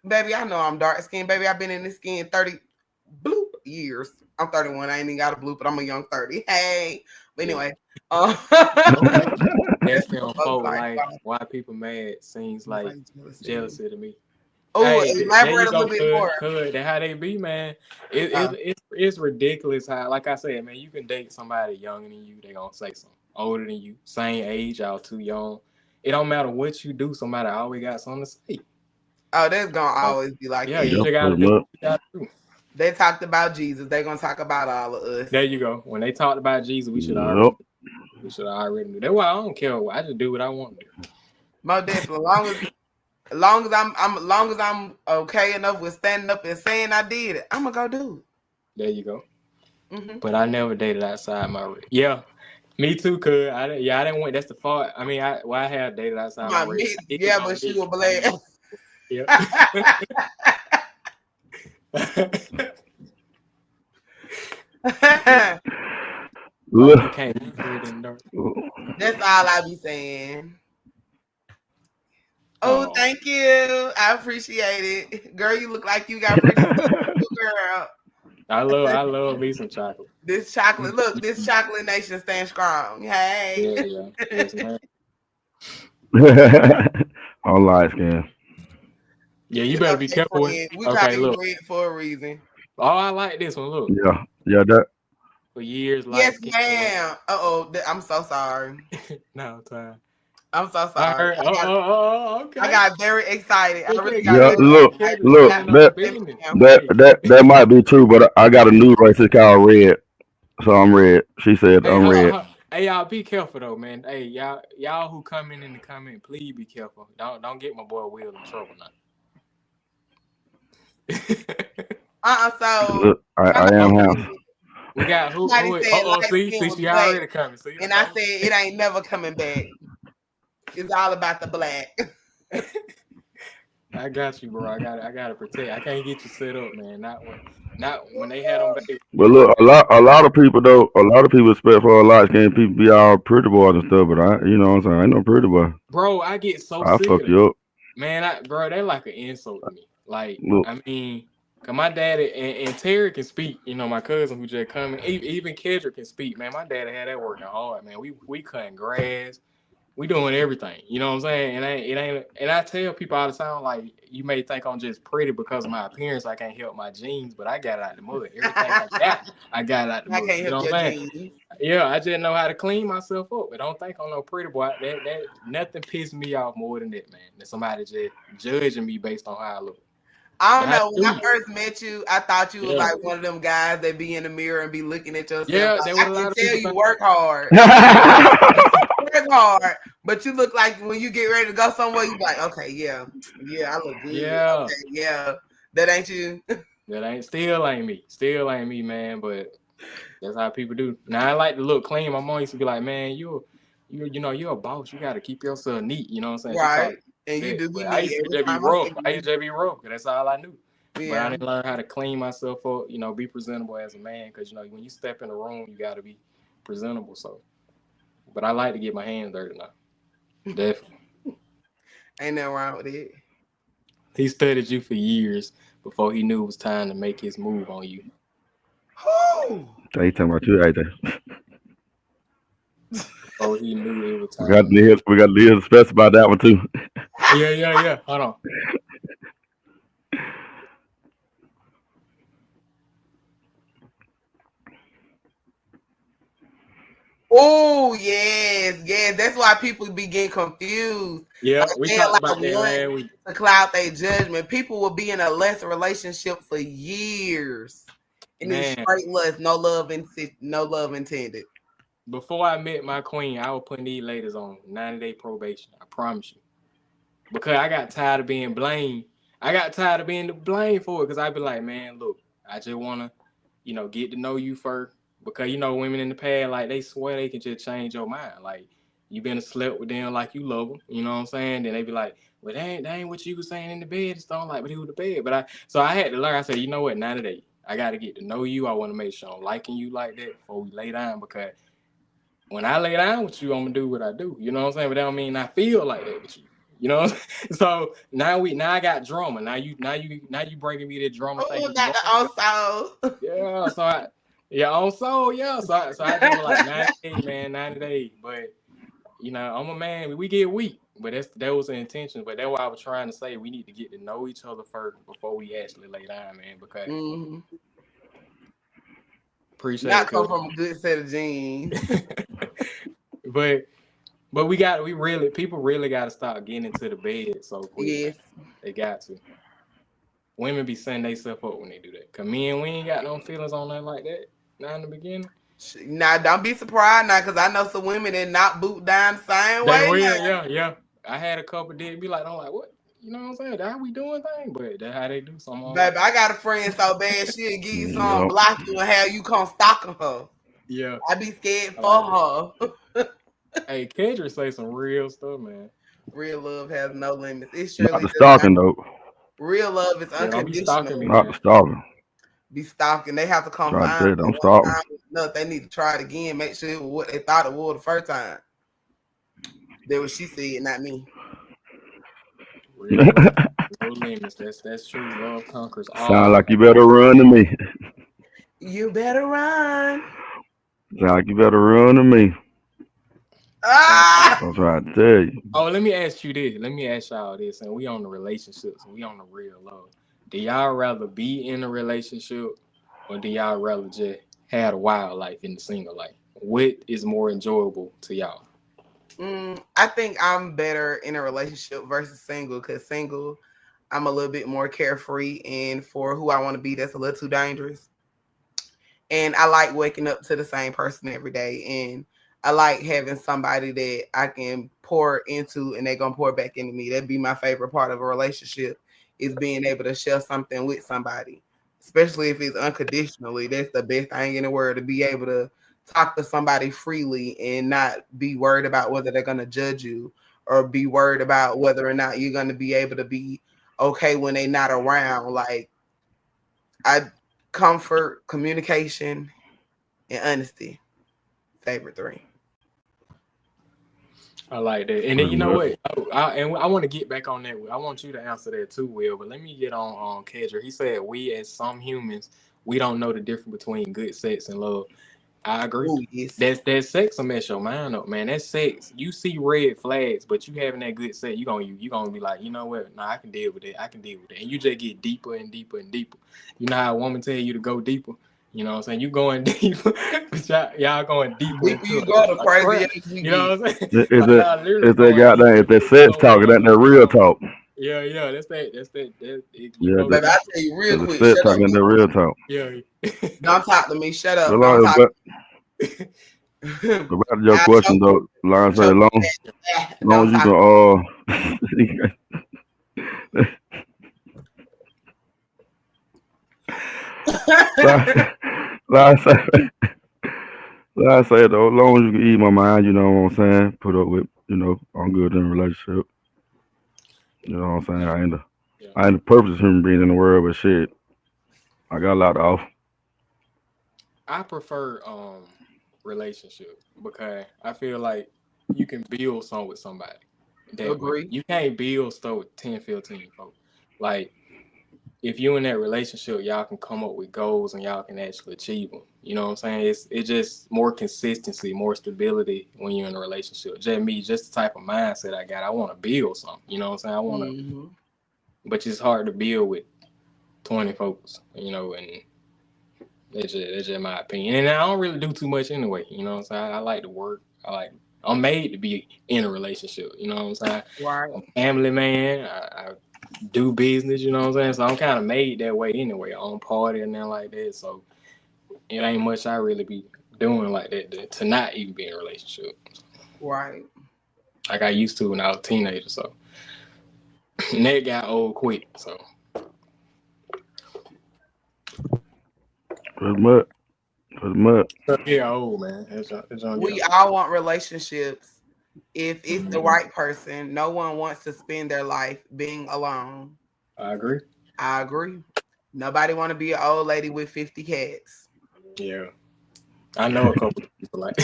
baby, I know I'm dark skinned. Baby, I've been in this skin 30 bloop. years. I'm 31. I ain't even got a blue, but I'm a young 30. Hey, but anyway, That's them Folks folk like, like wow. why people mad seems like jealousy to me. Oh, Hey, there elaborate you a go, little bit more. cuz that how they be, man. It's ridiculous how, like I said, man, you can date somebody younger than you, they gonna say something. Older than you, same age, y'all too young. It don't matter what you do, somebody always got something to say. Oh, that's gonna always be like Yeah, that. you just gotta do what you gotta do. They talked about Jesus. They gonna talk about all of us. There you go. When they talked about Jesus, we should Yep. already knew. That's why I don't care. I just do what I want to do. Most definitely. Long as I'm okay enough with standing up and saying I did it, I'm gonna go do it. There you go. Mm-hmm. But I never dated outside my race. Yeah, me too. Cause I didn't want. That's the fault. I mean, I have dated outside my race. Yeah, but she was black. Yeah. Look. That's all I be saying. Oh, thank you. I appreciate it. Girl, you look like you got pretty girl. I love me some chocolate. This chocolate nation stands strong. Hey. Yeah. Yes, man. All light skin. Yeah, you better be careful with it. We got it red for a reason. Oh, I like this one. Look. Yeah, that. For years, yes, ma'am. I'm so sorry. No time. I'm so sorry. Okay. I got very excited. I really got look. That might be true, but I got a new race. It's called red, so I'm red. She said I'm red. Hey, y'all, be careful though, man. Hey, y'all who come in the comment, please be careful. Don't get my boy Will in trouble now. So look, I am him. We got who see, she already coming. See, and I said it ain't never coming back. It's all about the black. I got you, bro. I gotta protect. I can't get you set up, man. Not when they had them baby. But look, a lot of people expect for a lot skin people be all pretty boys and stuff, but you know what I'm saying, I ain't no pretty boy. Bro, I get so I sick fuck of you up. Man, bro, they like an insult to me. Like, look. I mean, cause my daddy and Terry can speak. You know, my cousin who just coming, even Kendrick can speak. Man, my daddy had that working hard. Man, we cutting grass, we doing everything. You know what I'm saying? And I tell people all the time, like, you may think I'm just pretty because of my appearance. I can't help my genes, but I got it out the mud. Everything I got it out the mud. I can't help your genes. Yeah, I just know how to clean myself up. But don't think I'm no pretty boy. That nothing pisses me off more than that, man. That somebody just judging me based on how I look. I don't know. When I first met you, I thought you was like one of them guys that be in the mirror and be looking at yourself. Yeah, like, I can tell you work hard. Work hard, but you look like when you get ready to go somewhere, you like, okay, yeah, I look good. Yeah, okay, yeah, that ain't you. That still ain't me, man. But that's how people do. Now I like to look clean. My mom used to be like, man, you're a boss. You got to keep yourself neat. You know what I'm saying? Right. And you do. I used to just be rough. That's all I knew. Yeah. But I didn't learn how to clean myself up. You know, be presentable as a man. Because when you step in the room, you got to be presentable. So, but I like to get my hands dirty now. Definitely. Ain't nothing wrong with it. He studied you for years before he knew it was time to make his move on you. Who? They talking about you right there. Oh, he knew it was time. We got to special about that one too. Yeah. Hold on. Oh yes. That's why people be getting confused. Yeah, like we talked about that, man. To cloud their judgment. People will be in a lesser relationship for years, and it's straight lust, no love intended. Before I met my queen, I was putting these ladies on 90-day probation. I promise you, because I got tired of being blamed. I got tired of being blamed for it because I'd be like, man, look, I just wanna, get to know you first. Because women in the past, like, they swear they can just change your mind. Like, you been slept with them like you love them. You know what I'm saying? Then they be like, well, that ain't what you was saying in the bed. It's not like, but he was the bed. So I had to learn. I said, you know what? 90 days. I got to get to know you. I want to make sure I'm liking you like that before we lay down. Because when I lay down with you, I'm gonna do what I do. You know what I'm saying? But that don't mean I feel like that with you. You know, so now I got drama. Now you bringing me that drama thing. Oh, got the also. Yeah, so on soul, yeah. So I just was like 90 days, man, 90 days. But you know, I'm a man. We get weak, but that was the intention. But that's what I was trying to say. We need to get to know each other first before we actually lay down, man. Because appreciate not it, come from a good set of genes. but people really got to start getting into the bed so quick. Yes, they got to. Women be setting themselves up when they do that. Cause men, we ain't got no feelings on that like that. Not in the beginning. Now don't be surprised now, cause I know some women that not boot down the same They way. will, yeah. I had a couple did be like, I'm like, what? You know what I'm saying? That's how we doing things, but that's how they do something. Baby, I got a friend so bad she'll give you some block you and have you come stalking her. Yeah. I be scared for her. Hey, Kendrick say some real stuff, man. Real love has no limits. It's Not surely the stalking though. Real love is unconditional. Not the stalking. Be stalking. They have to come Try to find don't stalk. No, they need to try it again. Make sure it was what they thought it was the first time. That was she said, not me. Real limits. That's true. Love conquers all. Sound like you better run to me. You better run. Sound like you better run to me. Ah! I'm trying to tell you. Oh, let me ask you this. Let me ask y'all this. And we on the relationships. And we on the real love. Do y'all rather be in a relationship or do y'all rather just have a wild life in the single life? What is more enjoyable to y'all? I think I'm better in a relationship versus single, because single, I'm a little bit more carefree, and for who I want to be, that's a little too dangerous. And I like waking up to the same person every day, and I like having somebody that I can pour into and they're going to pour back into me. That'd be my favorite part of a relationship, is being able to share something with somebody, especially if it's unconditionally. That's the best thing in the world, to be able to talk to somebody freely and not be worried about whether they're going to judge you or be worried about whether or not you're going to be able to be okay when they're not around. Like, comfort, communication, and honesty. Favorite three. I like that. And then you know what? I want to get back on that. I want you to answer that too, Will. But let me get on Kedra. He said, we as some humans, we don't know the difference between good sex and love. I agree. Ooh, yes. That sex will mess your mind up, man. That sex, you see red flags, but you having that good sex, you gonna be like, you know what? Nah, I can deal with it. And you just get deeper and deeper and deeper. You know how a woman tell you to go deeper? You know what I'm saying? You going deeper, but y'all going deeper. Deeper you go, the crazier you know what I'm saying? Is that sex talk? That real talk. Yeah, that's that. Baby, I tell you real quick. Sex talking that real talk. Yeah. Don't talk to me. Shut up. About your question though, Lauren said, long as you can like I say though, as long as you can eat my mind, you know what I'm saying? Put up with, I'm good in a relationship. You know what I'm saying? I ain't the perfect human being in the world, but shit, I got a lot off. I prefer relationship because I feel like you can build something with somebody. Agree. You can't build stuff with 10, 15 folks. Like, if you're in that relationship, y'all can come up with goals and y'all can actually achieve them. You know what I'm saying? It's just more consistency, more stability when you're in a relationship. Just the type of mindset I got. I want to build something. You know what I'm saying? I want to, but it's hard to build with 20 folks, and that's just my opinion. And I don't really do too much anyway. You know what I'm saying? I like to work. I'm made to be in a relationship. You know what I'm saying? Right. I'm a family man. I do business. You know what I'm saying? So I'm kind of made that way anyway. I own party and then like that. So it ain't much I really be doing like that to not even be in a relationship. Right. Like I used to when I was a teenager. So and that got old quick. So. Pretty much. Yeah, old man. We all want relationships. If it's the right person, no one wants to spend their life being alone. I agree. Nobody want to be an old lady with 50 cats. Yeah. I know a couple of people like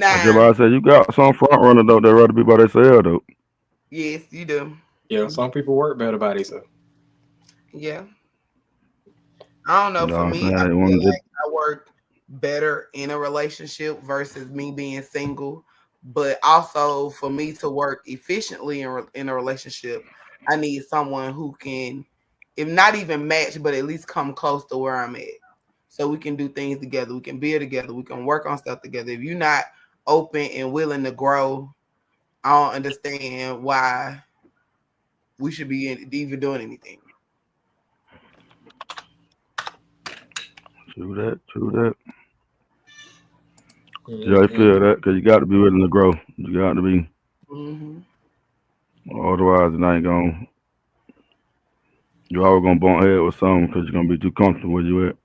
I just Now, like I said, you got some front runner though that rather be by themselves though. yes, you do. Yeah, some people work better by themselves. Yeah. I don't know. You know For what I'm me, saying? I They feel want to like I work better in a relationship versus me being single. But also, for me to work efficiently in a relationship, I need someone who can, if not even match, but at least come close to where I'm at. So we can do things together. We can build together. We can work on stuff together. If you're not open and willing to grow, I don't understand why we should be even doing anything. true that, true that. Yeah, I Mm-hmm. feel that because you got to be willing to grow. You got to be, Hmm. otherwise it ain't gonna. You always gonna bump head with something because you're gonna be too comfortable where you at.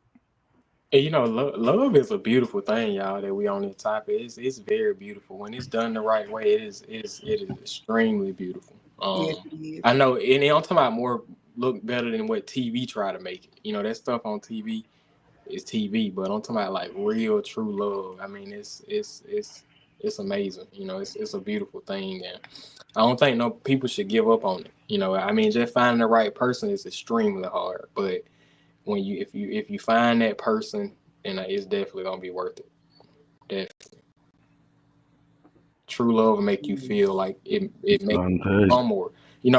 And love is a beautiful thing, y'all. That we on this topic. It's very beautiful when it's done the right way. It is extremely beautiful. Yes, it is. I know, and I'm talking about more look better than what TV try to make it. That stuff on TV is TV, but I'm talking about like real, true love. I mean, it's amazing. It's a beautiful thing, and I don't think no people should give up on it. I mean, just finding the right person is extremely hard, but when if you find that person, then it's definitely gonna be worth it. Definitely, true love will make you feel like it makes I'm you telling you. want more.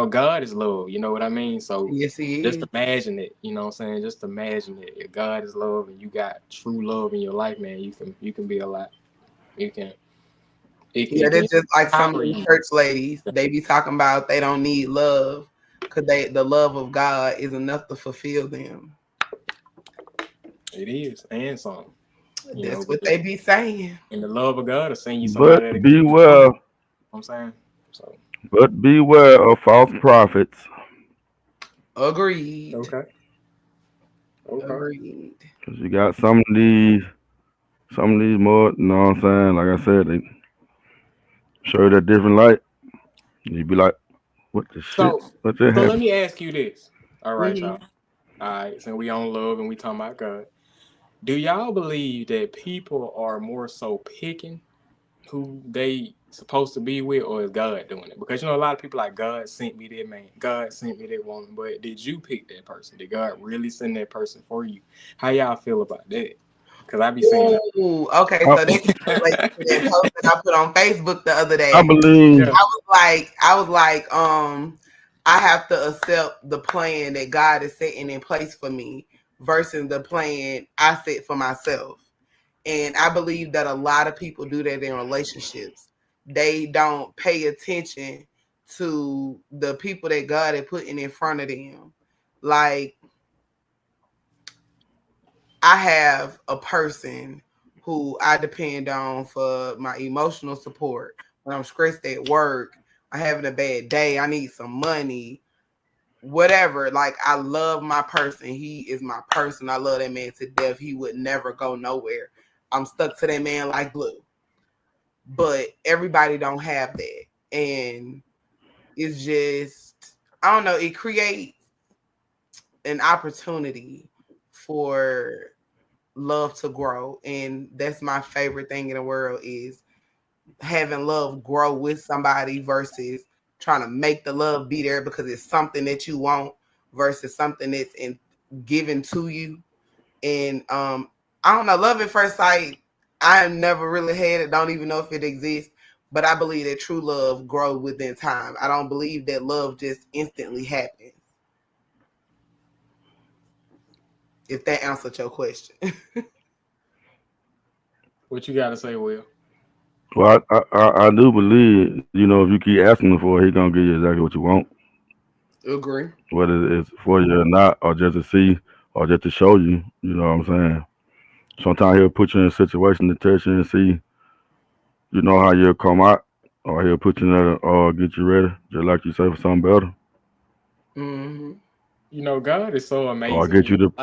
God is love. You know what I mean? So Yes, he just is. imagine it. You know what I'm saying? Just imagine it. If God is love and you got true love in your life, man, you can be a lot. You can Yeah, it can that's just like some of empower the you. church ladies. They be talking about they don't need love because the love of God is enough to fulfill them. It is and some. That's But what they be saying. the love of God will send you But somebody that can be humble. beware, You know what I'm saying? So of false prophets. Agreed. okay, okay. Agreed. Cause you got some of these more. You know what I'm saying? Like I said, they show you that different light. And you be like, what the shit? So What just so let happened? me ask you this. All right, y'all. Hmm. All right, so we on love and we talking about God. Do y'all believe that people are more so picking who they supposed to be with, or is God doing it? Because a lot of people like God sent me that man, God sent me that woman, but did you pick that person? Did God really send that person for you? How y'all feel about that? Because I be saying Ooh, okay, I, so that can relate to that post that I put on Facebook the other I day. believe, yeah, I was like, I have to accept the plan that God is setting in place for me versus the plan I set for myself. And I believe that a lot of people do that in relationships. They don't pay attention to the people that God is putting in front of them. Like, I have a person who I depend on for my emotional support when I'm stressed at work, I'm having a bad day, I need some money, whatever. Like, I love my person. He is my person. I love that man to death. He would never go nowhere. I'm stuck to that man like glue. But everybody don't have that. And it's just, I don't know, it creates an opportunity for love to grow. And that's my favorite thing in the world is having love grow with somebody versus trying to make the love be there because it's something that you want versus something that's given to you. And I don't know, love at first sight, I never really had it, don't even know if it exists. But I believe that true love grows within time. I don't believe that love just instantly happens. If that answered your question. what you gotta say, Will? well, I do believe, if you keep asking him for it, he gonna give you exactly what you want, Agree. whether it's for you or not, or just to see, or just to show you. You know what I'm saying? Sometimes he'll put you in a situation to test you and see, how you'll come out, or he'll put you in there or get you ready, just like you say for something better, Hmm. God is so or amazing. get you to.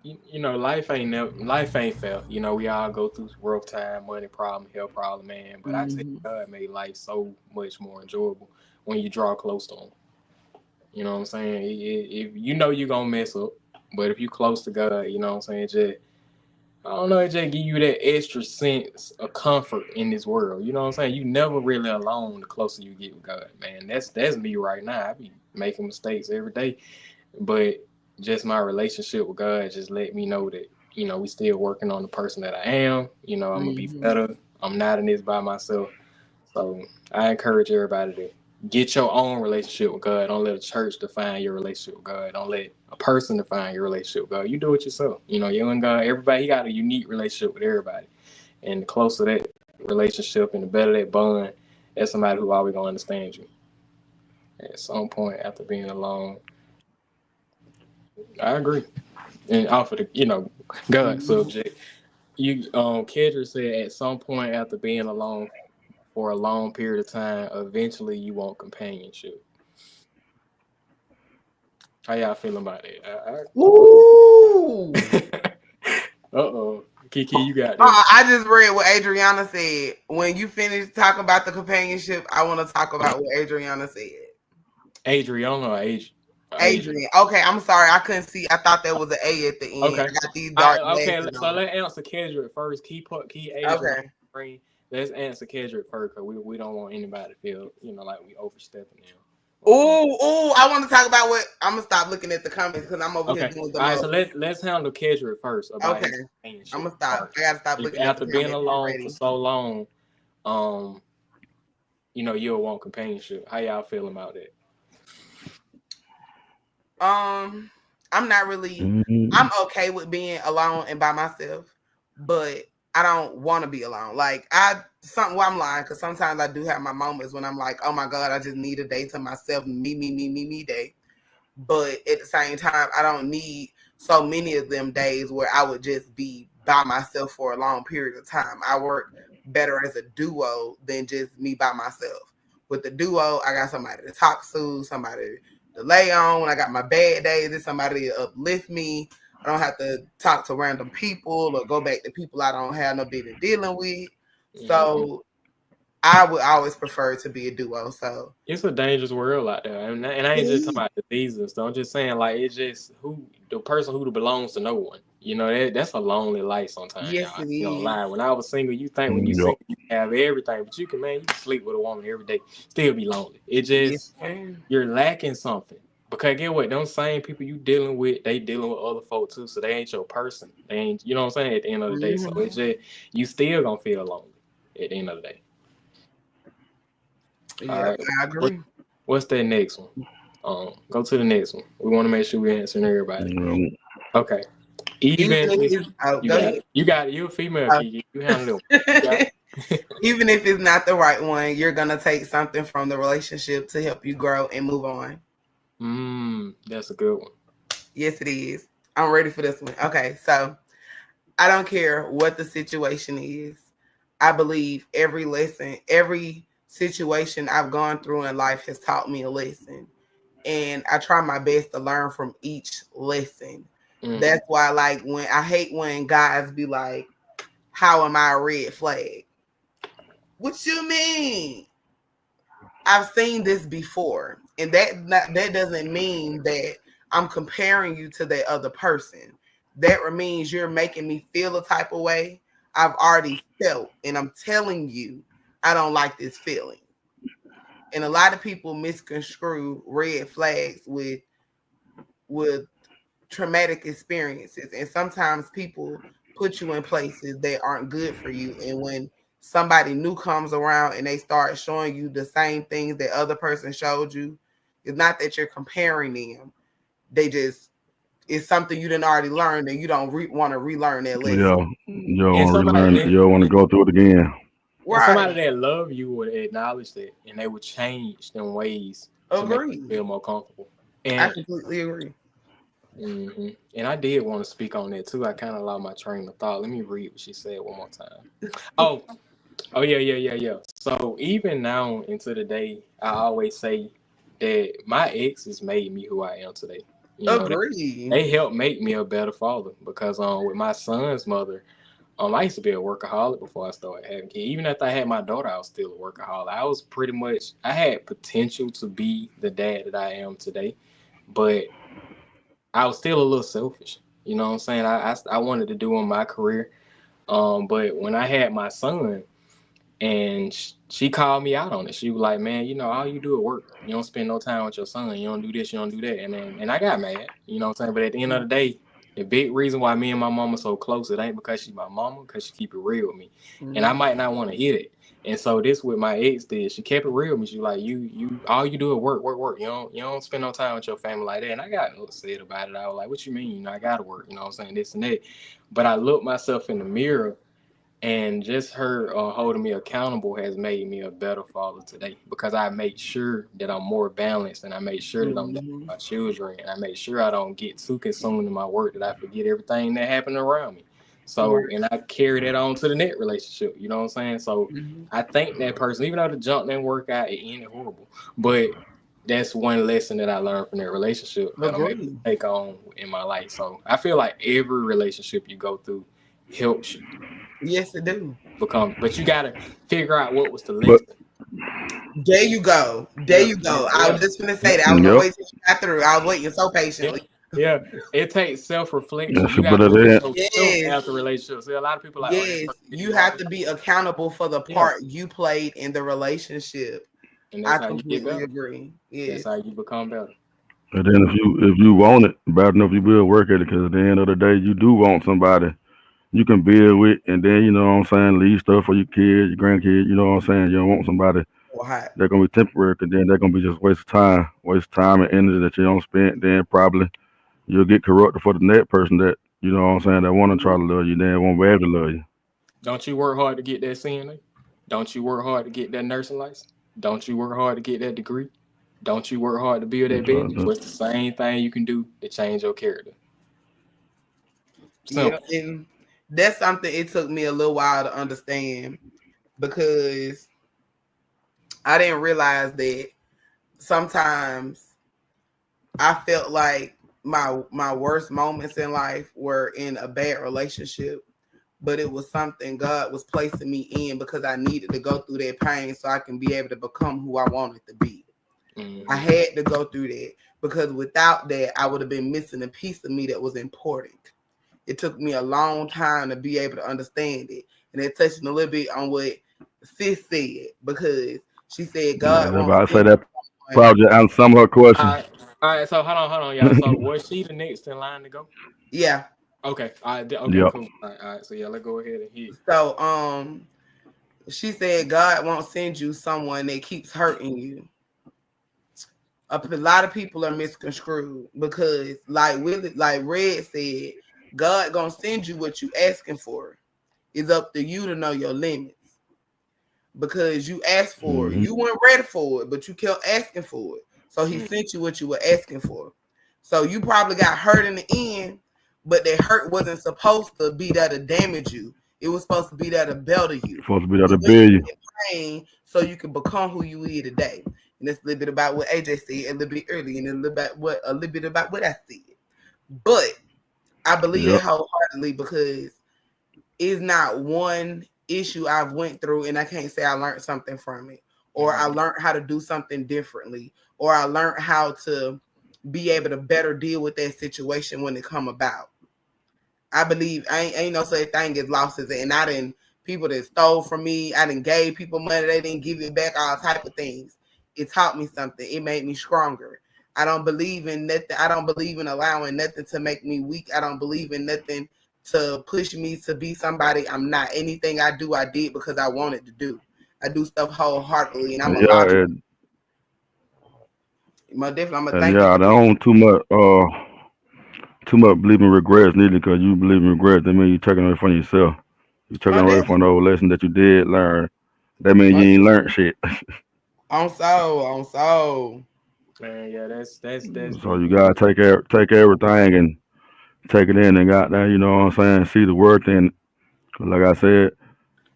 Life ain't fair. We all go through rough time, money problem, health problem, man. But I tell you, Hmm. God made life so much more enjoyable when you draw close to Him. You know what I'm saying? If you're gonna mess up, but if you close to God, you know what I'm saying. Just I don't know, it just give you that extra sense of comfort in this world. You know what I'm saying? You never really alone the closer you get with God, man. That's me right now. I be making mistakes every day. But just my relationship with God just let me know that, we still working on the person that I am. I'm gonna be better. I'm not in this by myself. So I encourage everybody to get your own relationship with God. Don't let a church define your relationship with God. Don't let a person define your relationship with God. You do it yourself. You and God, everybody, he got a unique relationship with everybody. And the closer that relationship and the better that bond, that's somebody who always gonna understand you. At some point after being alone. I agree. And off of the, God subject, Kendra said at some point after being alone for a long period of time, eventually you want companionship. How y'all feeling about that? Ooh. Uh-oh. Kiki, you got this. I just read what Adriana said. When you finish talking about the companionship, I want to talk about what Adriana said. Adriana or Adrian. Okay, I'm sorry. I couldn't see. I thought there was an A at the end. Okay. I got these dark Okay, glasses so on. let's answer Kendrick first. Keep Adrian on the screen. Let's answer Kendrick first because we don't want anybody to feel, like we overstepping them. Ooh, I want to talk about what I'm gonna stop looking at the comments because I'm over here doing the All right, so let's handle Kendrick first. About okay. I'm gonna stop. First. I gotta stop looking at after the being comments alone for so long, you'll want companionship. How y'all feel about that? I'm not really I'm okay with being alone and by myself, but I don't want to be alone. Like I'm lying because sometimes I do have my moments when I'm like, oh my God, I just need a day to myself, me day. But at the same time, I don't need so many of them days where I would just be by myself for a long period of time. I work better as a duo than just me by myself. With the duo, I got somebody to talk to, somebody to lay on. When I got my bad days, there's somebody to uplift me. I don't have to talk to random people or go back to people I don't have no business dealing with. So I would always prefer to be a duo. So it's a dangerous world out there, and I ain't just talking about diseases. So I'm just saying, like, it's just the person who belongs to no one. That's a lonely life sometimes. Yes, y'all. it You don't is. lie. When I was single, you think when you single, you have everything, but you can sleep with a woman every day, still be lonely. It just you're lacking something. Because get what? Them same people you dealing with, they dealing with other folks too. So they ain't your person. They ain't, you know what I'm saying? At the end of the day, so it's just you still gonna feel lonely at the end of the day. Yeah, all right. I agree. What's that next one? Go to the next one. We want to make sure we're answering everybody. Okay. Even if you got it. You're a female, Kiki. You handle it. Even if it's not the right one, you're gonna take something from the relationship to help you grow and move on. That's a good one. Yes, it is. I'm ready for this one. Okay, so I don't care what the situation is. I believe every lesson, every situation I've gone through in life has taught me a lesson. And I try my best to learn from each lesson. That's why, like, when I hate when guys be like, how am I a red flag? What you mean? I've seen this before. And that doesn't mean that I'm comparing you to that other person. That means you're making me feel a type of way I've already felt. And I'm telling you, I don't like this feeling. And a lot of people misconstrue red flags with traumatic experiences. And sometimes people put you in places that aren't good for you. And when somebody new comes around and they start showing you the same things that other person showed you, it's not that you're comparing them. It's something you didn't already learn and you don't want to relearn that lesson. Yeah, you don't want to relearn it. You don't want to go through it again. Right. Somebody that love you would acknowledge that, and they would change them ways to make you feel more comfortable. And I completely agree. Mm-hmm. And I did want to speak on that too. I kind of lost my train of thought. Let me read what she said one more time. Oh yeah. So even now into the day, I always say that my exes made me who I am today. They helped make me a better father because with my son's mother, I used to be a workaholic before I started having kids. Even after I had my daughter, I was still a workaholic. I had potential to be the dad that I am today, but I was still a little selfish. You know what I'm saying? I wanted to do in my career. But when I had my son, and she called me out on it. She was like, man, you know, all you do is work. You don't spend no time with your son. You don't do this, you don't do that. And I got mad, you know what I'm saying? But at the end of the day, the big reason why me and my mama so close, it ain't because she's my mama, because she keep it real with me. And I might not want to hear it. And so this what my ex did. She kept it real with me. She like, you all you do is work, work, work. You don't spend no time with your family like that. And I got upset about it. I was like, what you mean? You know, I gotta work, you know what I'm saying? This and that. But I looked myself in the mirror, and just her holding me accountable has made me a better father today, because I make sure that I'm more balanced, and I make sure that I'm there for my children, and I make sure I don't get too consumed in my work that I forget everything that happened around me. So, and I carry that on to the next relationship, you know what I'm saying? So I think that person, even though the jump didn't work out, it ended horrible. But that's one lesson that I learned from that relationship that I'm able to take on in my life. So I feel like every relationship you go through helps you. Yes, it do. But you gotta figure out what was the lesson. There you go. There you go. I was just gonna say that. I was gonna wait till you got through. I was waiting so patiently. Yeah. It takes self-reflection. Yes, You gotta look at yourself Yes. after relationships. See, a lot of people like, Yes, you have to be accountable for the part you played in the relationship. And I that's how you get completely better. agree. Yes. That's how you become better. And then if you want it bad enough, you will work at it. Because at the end of the day, you do want somebody you can build with, and then you know what I'm saying, leave stuff for your kids, your grandkids. You know what I'm saying. You don't want somebody Hot. they're gonna be temporary, because then they're gonna be just waste time and energy that you don't spend. Then probably you'll get corrupted for the next person that you know what I'm saying that want to try to love you, then won't be able to love you. Don't you work hard to get that CNA? Don't you work hard to get that nursing license? Don't you work hard to get that degree? Don't you work hard to build that business? What's the same thing you can do to change your character? Simple. Yeah, and that's something it took me a little while to understand, because I didn't realize that sometimes I felt like my worst moments in life were in a bad relationship, but it was something God was placing me in because I needed to go through that pain so I can be able to become who I wanted to be. I had to go through that, because without that, I would have been missing a piece of me that was important. It took me a long time to be able to understand it. And it touched a little bit on what Sis said, because she said God wants I say that probably answer some of her questions. All right, so hold on, y'all. So was she the next in line to go? Yeah. Okay. Okay, cool. All right. So yeah, let's go ahead and hit. So she said God won't send you someone that keeps hurting you. A lot of people are misconstrued, because like Red said, God gonna send you what you asking for. It's up to you to know your limits, because you asked for it. You weren't ready for it, but you kept asking for it. So he sent you what you were asking for. So you probably got hurt in the end, but that hurt wasn't supposed to be there to damage you. It was supposed to be there to better you. Supposed to be there to build you. Pain so you can become who you are today. And that's a little bit about what AJ said a little bit earlier, and a little bit about what I said. But I believe it wholeheartedly, because it's not one issue I've went through and I can't say I learned something from it, or I learned how to do something differently, or I learned how to be able to better deal with that situation when it come about. I believe ain't no such thing as losses, and I didn't people that stole from me. I didn't gave people money, they didn't give it back, all type of things. It taught me something. It made me stronger. I don't believe in nothing. I don't believe in allowing nothing to make me weak. I don't believe in nothing to push me to be somebody I'm not. Anything I do, I did because I wanted to do. I do stuff wholeheartedly, and I'm a logical. I don't too much believe in regrets neither, because you believe in regrets, that means you're taking away from yourself. You're taking away from the old lesson that you did learn. That means you ain't learned shit. On soul. Man, yeah, that's. So you gotta take everything and take it in and got there, you know what I'm saying? See the worth in it. Like I said,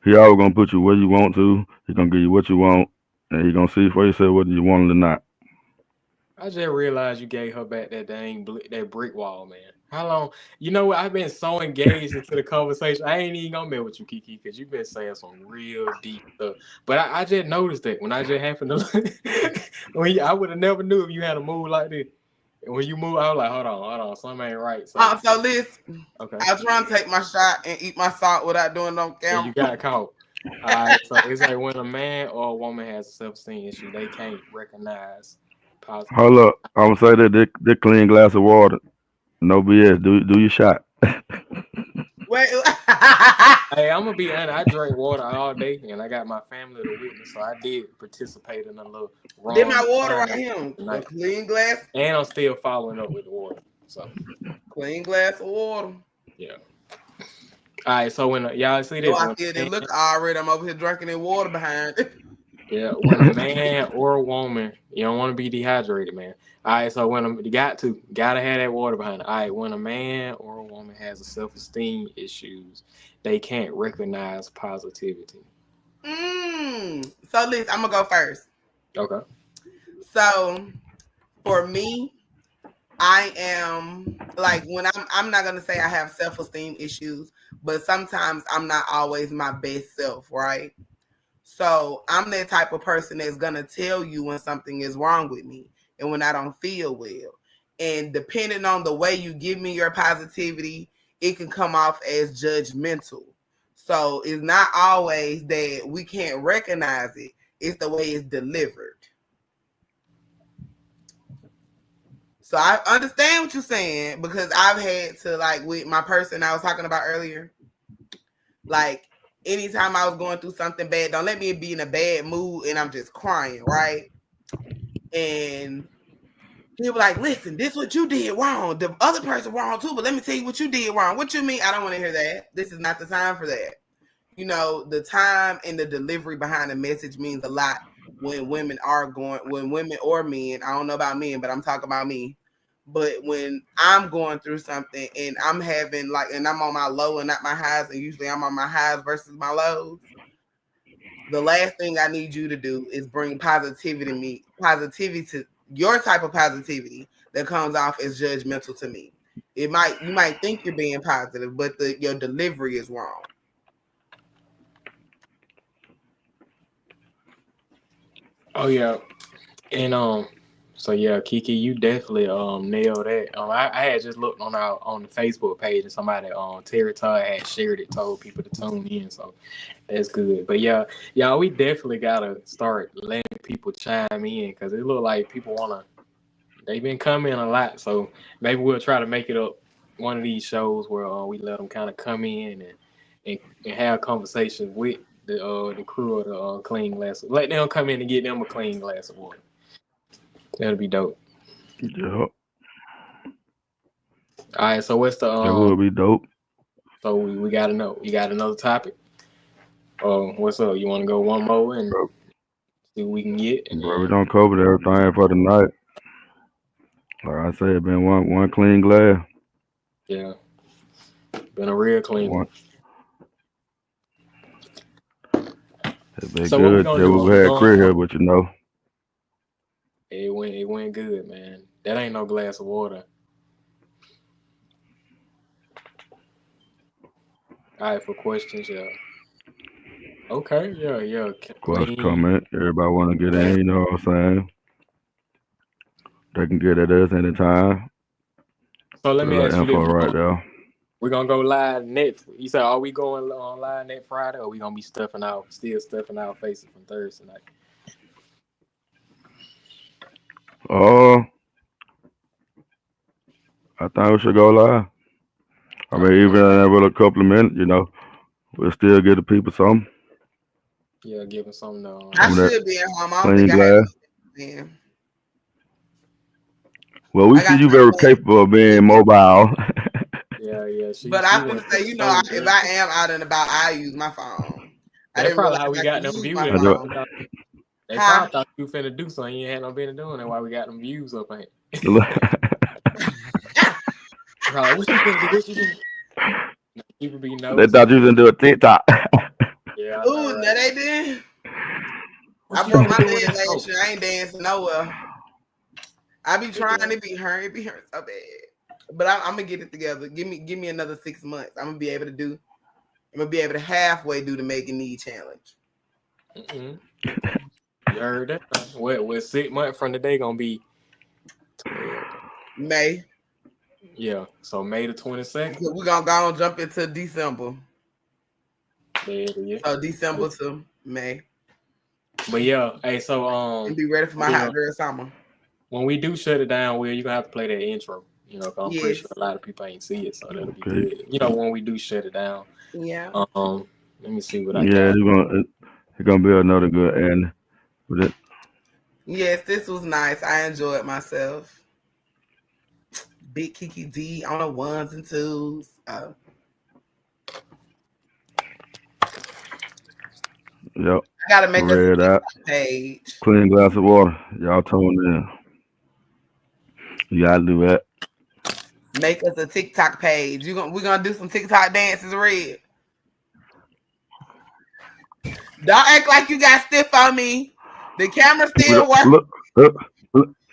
he always gonna put you where you want to. He gonna give you what you want, and he gonna see for yourself whether you want it or not. I just realized you gave her back that that brick wall, man. How long? You know what? I've been so engaged into the conversation. I ain't even gonna mess with you, Kiki, because you've been saying some real deep stuff. But I just noticed that when I just happened to, I would have never knew if you had a move like this. when you move, I was like, hold on, something ain't right. So, So listen, okay, I was trying to take my shot and eat my salt without doing no and camera. you got caught. All right, so it's like when a man or a woman has a self-esteem issue, they can't recognize positive. Hold up. I'm gonna say that this clean glass of water. No BS. Do your shot. Wait. Hey, I'm gonna be honest. I drink water all day, and I got my family to witness, so I did participate in a little Did wrong my water right time here. A tonight, clean glass. and I'm still following up with the water. So, Clean glass of water. yeah. All right, so when y'all see No, this, I when feel they look already. I'm over here drinking their water behind it. yeah, when a man or a woman, you don't want to be dehydrated, man. All right, so when you gotta have that water behind it. All right, when a man or a woman has a self-esteem issues, they can't recognize positivity. So listen, I'm gonna go first. Okay. So for me, I am like when I'm not gonna say I have self-esteem issues, but sometimes I'm not always my best self, right? So I'm that type of person that's gonna tell you when something is wrong with me and when I don't feel well. And depending on the way you give me your positivity, it can come off as judgmental. So it's not always that we can't recognize it. It's the way it's delivered. So I understand what you're saying because I've had to, like, with my person I was talking about earlier, like anytime I was going through something bad, don't let me be in a bad mood and I'm just crying, right? And he was like, listen, this what you did wrong. The other person wrong too, but let me tell you what you did wrong. What you mean? I don't want to hear that. This is not the time for that. You know, the time and the delivery behind the message means a lot when women or men, I don't know about men, but I'm talking about me. But when I'm going through something and I'm having and I'm on my low and not my highs, and usually I'm on my highs versus my lows, the last thing I need you to do is bring positivity to your type of positivity that comes off as judgmental to me. You might think you're being positive, but your delivery is wrong. Oh yeah, and so yeah, Kiki, you definitely nailed that. I had just looked on the Facebook page and somebody Terry Todd had shared it, told people to tune in, so that's good. But yeah, y'all, we definitely gotta start letting people chime in because it look like people they've been coming a lot, so maybe we'll try to make it up one of these shows where we let them kind of come in and have conversations with the crew of the clean glass. Let them come in and get them a clean glass of water. That'll be dope. Yeah, All right, so what's the that would be dope. so we gotta know. You got another topic? What's up? You want to go one more and Bro, see what we can get? And bro, we then, don't cover everything for the night. Like I said, it been one clean glass. yeah, been a real clean one. One, it been So what we good gonna till do? we had Chris here, but you know, It went good, man. That ain't no glass of water. All right, for questions, yeah. Okay, yeah. question, Clean. comment. Everybody want to get in, you know what I'm saying? They can get at us anytime. So let Put a me lot ask of you info this: right there. we're gonna go live next. You said, are we going on live next Friday, or we gonna be still stuffing our faces from Thursday night? Oh, I think we should go live. I mean, even in a couple of minutes, you know, we'll still get the people some Yeah, give us something. I of that should be at home. I don't clean think I have glass. to, man. Well, we I see got you my very plan, capable of being mobile. Yeah. but She I'm went gonna to say, the store. if I am out and about, I use my phone. I That's didn't probably realize how we I got could them use views. my I do. phone. They Huh? probably thought you finna do something you had no business doing. That's why we got them views up. Ain't probably what you finna do? What you do? People be They nosy. thought you was gonna do a TikTok. Yeah, I know, Ooh, no, right? they did. What I you broke finna my do in leg that last store? year. I ain't dancing nowhere. I be trying Yeah. to be hurt. It be hurt so bad. But I'm gonna get it together. Give me another 6 months. I'm gonna be able to halfway do the Making Knee challenge. Mm-mm. You heard that? What 6 months from today gonna be 12. May. Yeah, so May the 22nd. We're gonna go and jump into December. There it is. So December to May. But yeah, hey, so And be ready for my hot girl summer. when we do shut it down, Will, you're gonna have to play that intro. You know, 'cause I'm pretty Yes. sure a lot of people ain't see it, so that'll be Okay. good. You know, when we do shut it down. Yeah. Let me see what I Yeah, got. it's gonna be another good end with it. Yes, this was nice. I enjoyed myself. Big Kiki D on the ones and twos. Yep. I gotta make us a Read out. TikTok page. Clean glass of water. Y'all tune in. You gotta do that. Make us a TikTok page. We're gonna do some TikTok dances, Red. Don't act like you got stiff on me. The camera still works. Look.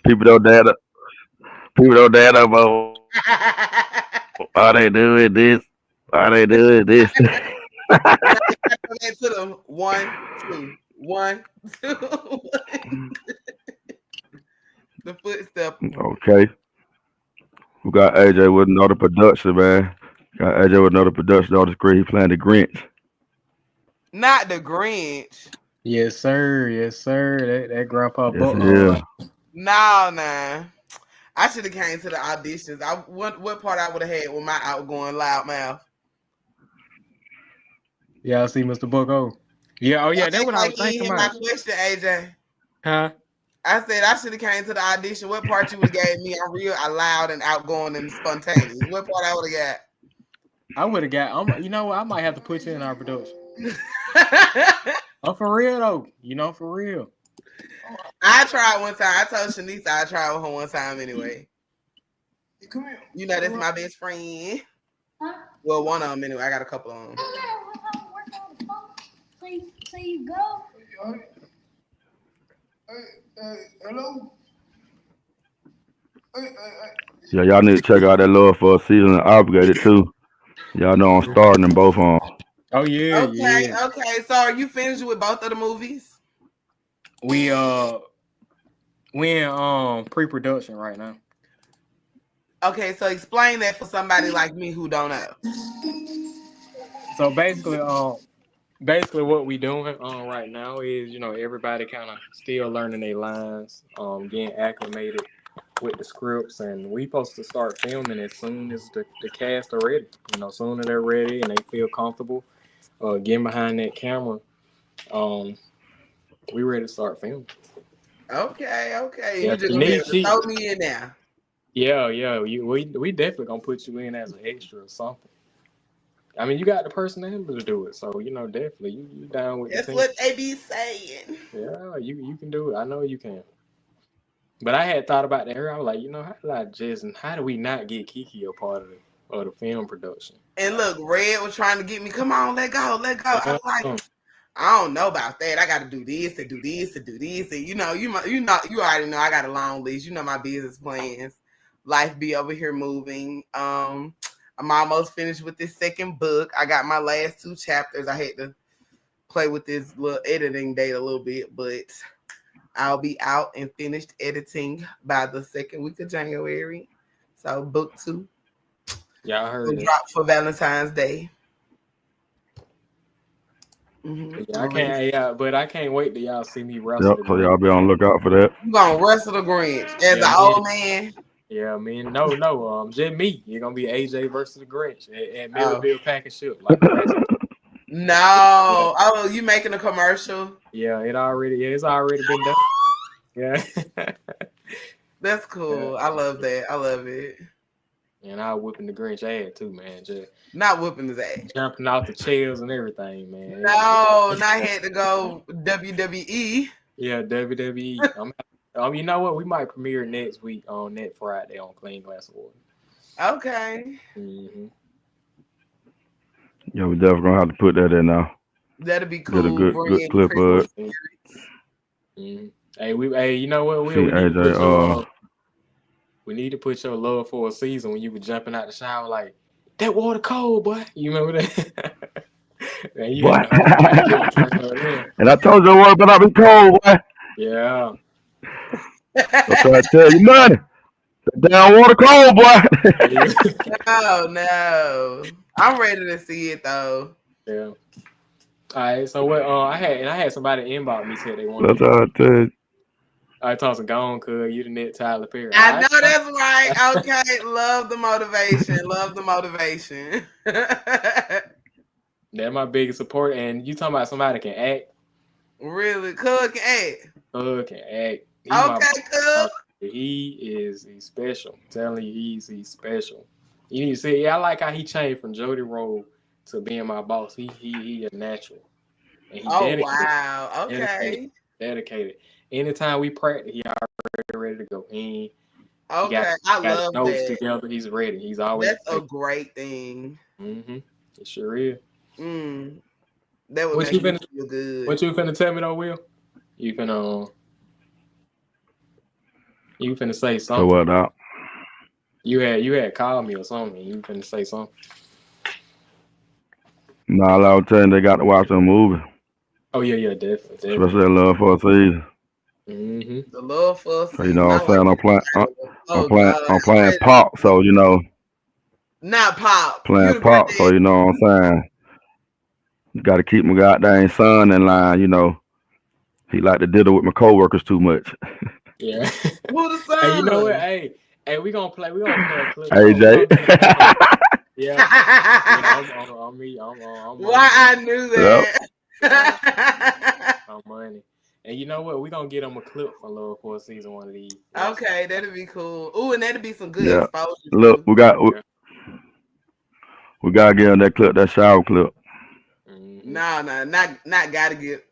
People don't dare up. All they do is this. All they do is this. To them. 1, 2, 1, 2. The footstep. Okay. We got AJ with another production, man. Got AJ with another production on the screen. He playing the Grinch. Not the Grinch. Yes, sir. Yes, sir. That Grandpa Yes, Butler. yeah. Nah. I should have came to the auditions. What part I would have had with my outgoing loud mouth? Yeah, I see Mr. Bucko. Yeah, oh yeah, that's what I was thinking My about. question, AJ. Huh? I said I should have came to the audition. What part you would have gave me? I'm real loud and outgoing and spontaneous. What part I would have I would have got. You know what? I might have to put you in our production. got? Oh, for real though. You know, for real. I tried one time. I told Shanisa I tried with her one time anyway. Come here. You know, that's my best friend. Huh? Well, one of them anyway. I got a couple of them. So you go. Hello. Yeah, y'all need to check out that Love for a Season and Obligated too. Y'all know I'm starting them both on. Oh yeah, Okay. yeah. Okay. So are you finished with both of the movies? We in pre-production right now. Okay. So explain that for somebody like me who don't know. So basically what we doing right now is, you know, everybody kind of still learning their lines, getting acclimated with the scripts, and we supposed to start filming as soon as the cast are ready. You know, sooner they're ready and they feel comfortable getting behind that camera. We ready to start filming. Okay. Yeah, You just gonna be able to Shanice, throw me in there. Yeah. We definitely gonna put you in as an extra or something. I mean, you got the personality to do it, so you know, definitely you down with That's the team. what they be saying. Yeah, you can do it. I know you can. But I had thought about that earlier. I was like, you know, how do we not get Kiki a part of the film production? And look, Red was trying to get me. Come on, let go. I was like, I don't know about that. I got to do this and do this and do this, and you already know I got a long list. You know my business plans. Life be over here moving. I'm almost finished with this second book. I got my last 2 chapters. I had to play with this little editing date a little bit, but I'll be out and finished editing by the 2nd week of January. So book 2. Yeah, I heard will it. drop for Valentine's Day. Mm-hmm. Yeah, I can't wait till y'all see me wrestle. Yep, so y'all be on the lookout for that. You gonna wrestle the Grinch as an old man? Yeah, man. No. Just me. You're gonna be AJ versus the Grinch at Millville Pack and Ship. Like no. Oh, you making a commercial? Yeah, it's already been done. Yeah. That's cool. I love that. I love it. And I whipping the Grinch ass too, man. Just not whipping his ass. Jumping off the chairs and everything, man. No, I had to go WWE. Yeah, WWE. You know what? We might premiere next week on that Friday on Clean Glass of Water. Okay. Mm-hmm. Yeah, we definitely gonna have to put that in now. That'll be cool. Get a good clip of it. Mm-hmm. Hey, you know what? We need to put your Love for a Season when you were jumping out the shower like, that water cold, boy. You remember that? And I told you the water better not be cold, boy. Yeah. I'm trying to tell you nothing. Down water cold, boy. Oh no. I'm ready to see it though. Yeah. All right. So what? I had somebody inbox me said they wanted That's to. how I tell you. I told some gone, cuz you the net Tyler Perry. I All know right. that's right. Okay. Love the motivation. Love the motivation. That's my biggest support. And you talking about somebody can act? Really? Cook it. Can act. He Okay, cook. he's special. I'm telling you, he's special. You need to see. Yeah, I like how he changed from Jody Roll to being my boss. He a natural. And he Oh dedicated. wow. Okay. Dedicated. Anytime we practice, he already ready to go. He Okay. I got love notes that. together. He's ready. He's always. That's a great thing. It sure is. That would What make you me feel good. What you finna tell me though, Will? You finna say So something. what now? You had called me or something. You finna say something. Nah, I was telling you, they got to watch the movie, Oh yeah, definitely. especially that Love for a Season. The love for us. So, you know what I'm saying? I'm playing Pop, so you know. Not Pop. Playing Pop, so you know what I'm saying. You got to keep my goddamn son in line. You know, he like to diddle with my coworkers too much. Yeah. Who the son? Hey, you know what? Hey, we gonna play a clip. AJ. Yeah. I'm me. Why I knew that. I'm money. And you know what? We gonna get him a clip for Love for a Season one of these. Okay, that'd be cool. Ooh, and that'd be some good Yeah. exposure. Look, we gotta get on that clip, that shower clip. No, not gotta get.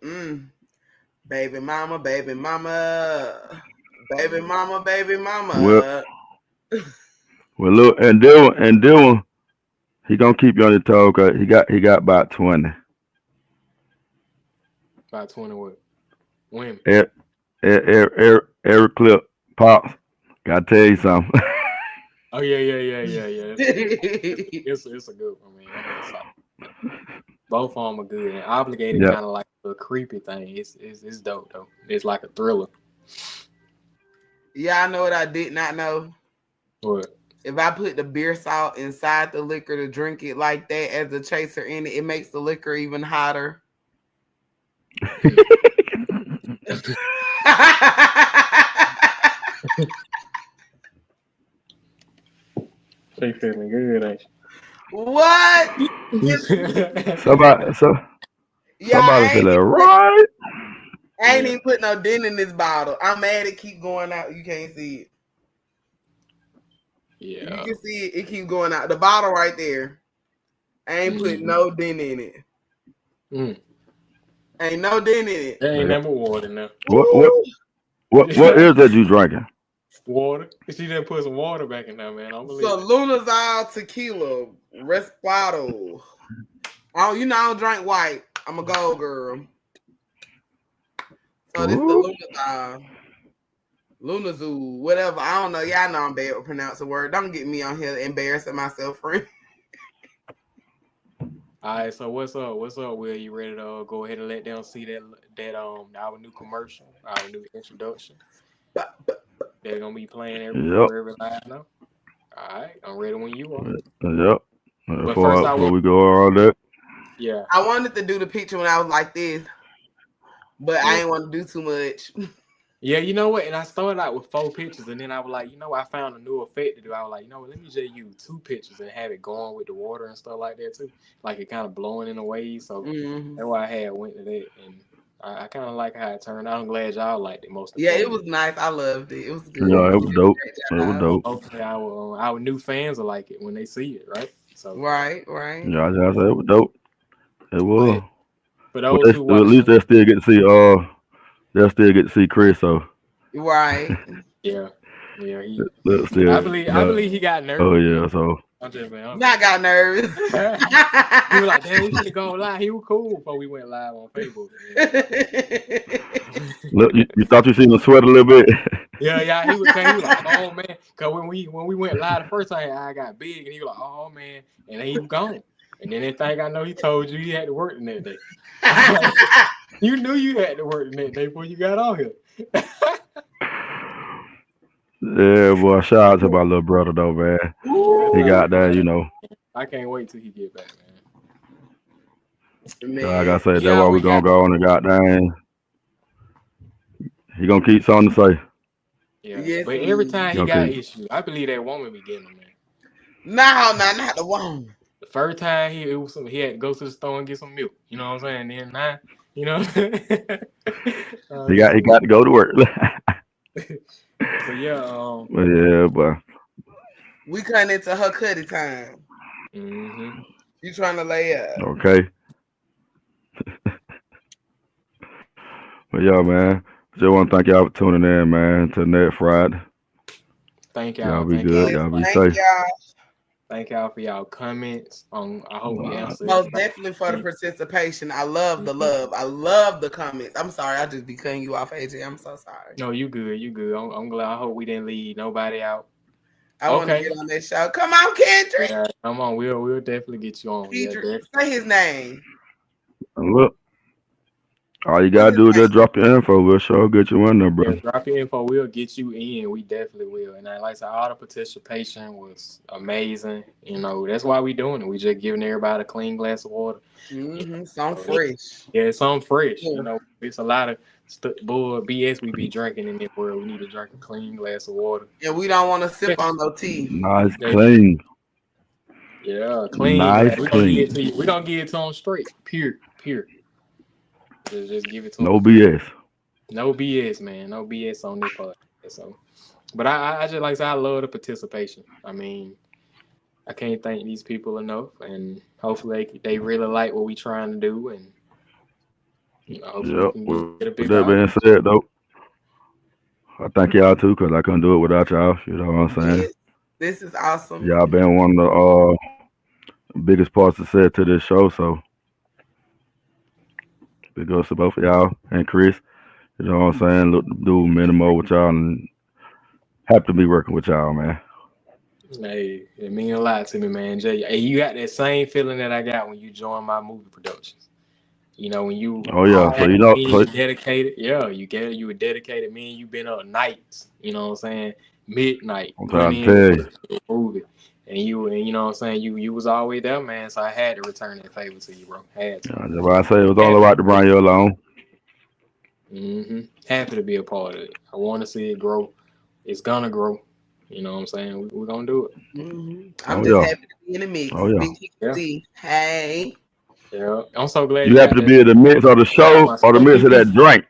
Baby mama, baby mama, baby mama, baby mama. Well, look, and Dylan, he gonna keep you on your toe because he got about 20. About 20 what? Women. Every clip pops. Gotta tell you something. Oh yeah. It's a good one, man. Both of them are good. And Obligated kind of like a creepy thing. It's dope though. It's like a thriller. Yeah, I know what I did not know. What? If I put the beer salt inside the liquor to drink it like that as a chaser in it, it makes the liquor even hotter. They feeling good, ain't you? What? Somebody said that, right? I ain't even put no dent in this bottle. I'm mad it keep going out. You can't see it. Yeah. You can see it. It keep going out. The bottle right there. I ain't put no dent in it. Ain't no dent in it. There ain't never water in there. What is that you drinking? Water. She done put some water back in there, man. I don't believe So Lunazol tequila, Respado. Oh, you know I don't drink white. I'm a gold girl. So this is the Lunazoo, whatever. I don't know. Y'all know I'm bad with pronouncing words. Don't get me on here embarrassing myself, friend. All right, so what's up? Will, you ready to go ahead and let them see that our new commercial, our new introduction? They're gonna be playing every live now. All right, I'm ready when you are. Yep. But Before we go all that. Yeah. I wanted to do the picture when I was like this, but I didn't want to do too much. Yeah, you know what? And I started out with 4 pictures, and then I was like, I found a new effect to do. I was like, let me just use 2 pictures and have it going with the water and stuff like that too, like it kind of blowing in a wave. So that's why I went to that, and I kind of like how it turned out. I'm glad y'all liked it most. Yeah, it was nice. I loved it. It was good. Yeah, it was dope. It was dope. Hopefully, our new fans will like it when they see it, right? So right. Yeah, it was dope. It was. For those who at least they still get to see they'll still get to see Chris. So. Right. Yeah. I believe he got nervous. Oh yeah, so. I got nervous. He was like, "Damn, we should go live." He was cool before we went live on Facebook. Look, you thought you seen him sweat a little bit. Yeah. He was like, "Oh man," because when we went live the first time, I got big, and he was like, "Oh man," and then he was gone. And then that thing I know he told you he had to work the next day. You knew you had to work the next day before you got on here. Yeah, boy. Shout out to my little brother though, man. He got that, you know. I can't wait till he get back, man. Like I Man, said, that's Yeah, why we we gonna got go on and goddamn. He gonna keep something to say. yeah. yes, But every he. time He he gonna got keep. issues, I believe that woman be getting him, man. No, not the one. The first time he had to go to the store and get some milk. You know what I'm saying? Then now, you know. He got to go to work. So yeah, But yeah, but We cutting into her cutty time. mhm. You trying to lay up? okay. But yeah, man. Just want to thank y'all for tuning in, man. Till next Friday. Thank Y'all y'all. be Thank good. y'all. Yes, Y'all be thank safe. y'all. Thank y'all for y'all comments. I hope we answered. Most definitely for the participation. I love the love. I love the comments. I'm sorry, I just be cutting you off, AJ. I'm so sorry. No, you good. You good. I'm glad. I hope we didn't leave nobody out. I want to Okay. get on that show. Come on, Kendrick. Yeah, come on. We'll definitely get you on. Yeah, Kendrick, say his name. And look, all you What's gotta his do is name? just drop your info. We'll sure get you in there, bro. yeah, drop your info. We'll get you in. We definitely will. And like I said, all the participation was amazing. You know, that's why we doing it. We just giving everybody a clean glass of water. Some fresh. Yeah, it's something fresh. Yeah. You know, it's a lot of bull BS we be drinking in this world. We need to drink a clean glass of water. And we don't want to sip on no tea. Nice, Yeah. clean. Yeah, clean. Nice, We're gonna give it clean. to you. We're gonna give it to them straight. Pure. Just give it to them. No BS. No BS, man. No BS on this part. So, but I just like I said, I love the participation. I mean, I can't thank these people enough, and hopefully they really like what we trying to do, and you know, hopefully Yep. we can get a With big that being said, though, I thank y'all too, cause I couldn't do it without y'all. You know what I'm saying? Yes, this is awesome. Y'all been one of the biggest parts of set to this show, so big ups to both of y'all and Chris. You know what I'm saying? Look to do minimal with y'all and happy to be working with y'all, man. Hey, it mean a lot to me, man. Jay, hey, you got that same feeling that I got when you join my movie productions. You know, when you Oh yeah, so you know, so dedicated, you were dedicated. Me and you been up nights. You know what I'm saying? Midnight, I'm putting trying to in tell you. the movie, and you know what I'm saying? You was always there, man. So I had to return that favor to you, bro. Had to. That's why I say it was all about to bring you along. Happy to be a part of it. I want to see it grow. It's gonna grow. You know what I'm saying? We're gonna do it. I'm Oh, just yeah. happy to be in the mix. Oh, yeah. Big Kiki. Hey. Yeah, I'm so glad You happy to be in the midst of the show or the midst of that drink?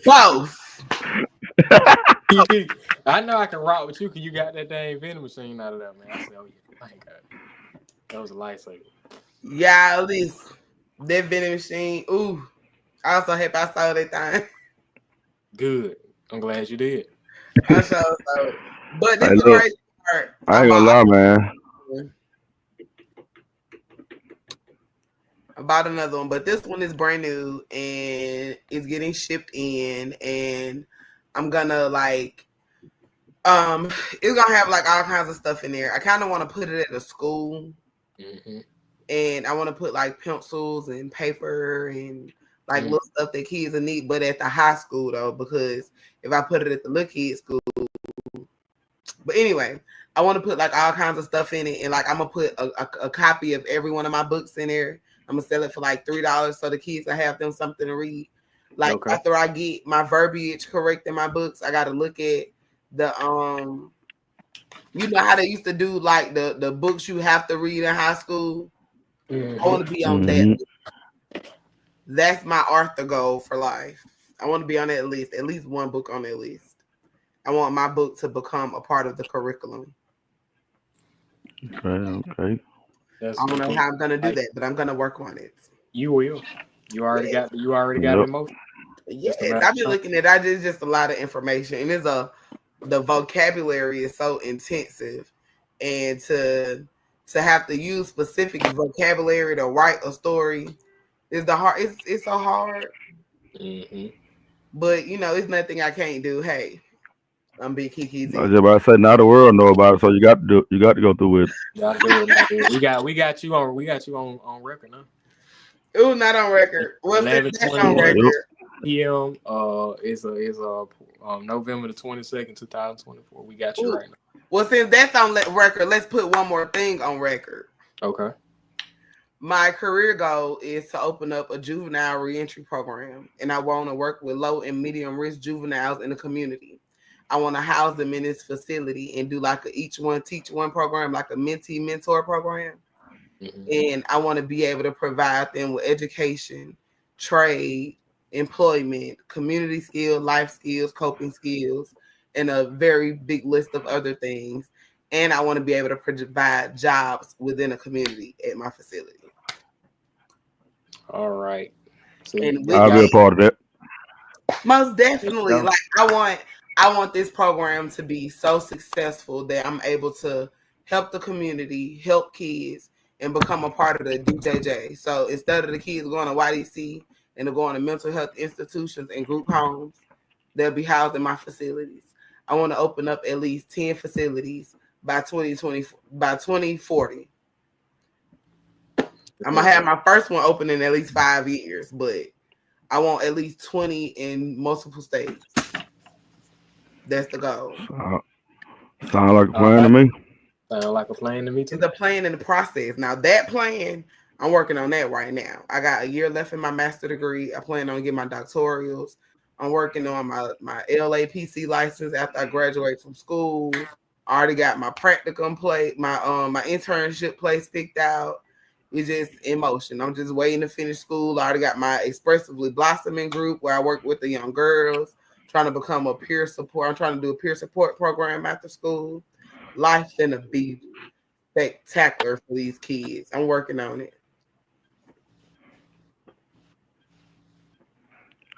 Both. I know I can rock with you because you got that dang vending machine out of there, man. I said, oh yeah, thank God. That was a lifesaver. Yeah, at least that vending machine. Ooh. I also happy I saw that thing. Good. I'm glad you did. I saw so. But this Hey, is the look, crazy part. I ain't gonna lie, man. I bought another one, but this one is brand new and it's getting shipped in, and I'm gonna like it's gonna have like all kinds of stuff in there. I kind of want to put it at a school, and I want to put like pencils and paper and like little stuff that kids will need, but at the high school though, because if I put it at the little kids school, but anyway, I want to put like all kinds of stuff in it, and like I'm gonna put a copy of every one of my books in there. I'm gonna sell it for like $3 so the kids will have them something to read. Like after I get my verbiage correct in my books, I gotta look at the you know how they used to do like the books you have to read in high school. I want to be on that. That's my Arthur goal for life. I want to be on at least one book on that list. I want my book to become a part of the curriculum. Okay. I don't know how I'm gonna do that, but I'm gonna work on it. You will. You already got it in motion. Yes, I've been looking at that. It's just a lot of information, and the vocabulary is so intensive, and to have to use specific vocabulary to write a story is the hard. It's so hard. But you know, it's nothing I can't do. Hey, I'm Big Kiki. I was just about to say, now the world know about it, so you got to do. You got to go through with. We got you on record now. Ooh, not on record. Well, that's on record. p.m. Is November the 22nd, 2024. We got you Ooh. right now. Well, since that's on record, let's put one more thing on record. Okay. My career goal is to open up a juvenile reentry program, and I want to work with low and medium risk juveniles in the community. I want to house them in this facility and do like a each one teach one program, like a mentee mentor program. Mhm. And I want to be able to provide them with education, trade, employment, community skills, life skills, coping skills, and a very big list of other things. And I want to be able to provide jobs within a community at my facility. All right. See, And there with I'll be a that, part of that. most you definitely, go. like I want this program to be so successful that I'm able to help the community, help kids, and become a part of the DJJ. So instead of the kids going to YDC and they're going to mental health institutions and group homes, they'll be housed in my facilities. I want to open up at least 10 facilities by 2020 by 2040. I'm gonna have my first one open in at least 5 years, but I want at least 20 in multiple states. That's the goal. Sound like a All plan to right. me. Sound like a plan to me It's too. a plan in the process. Now that plan, I'm working on that right now. I got a year left in my master degree. I plan on getting my doctorals. I'm working on my LAPC license after I graduate from school. I already got my practicum place, my internship place picked out. It's just in motion. I'm just waiting to finish school. I already got my Expressively Blossoming group where I work with the young girls, trying to become a peer support. I'm trying to do a peer support program after school. Life's gonna be spectacular for these kids. I'm working on it.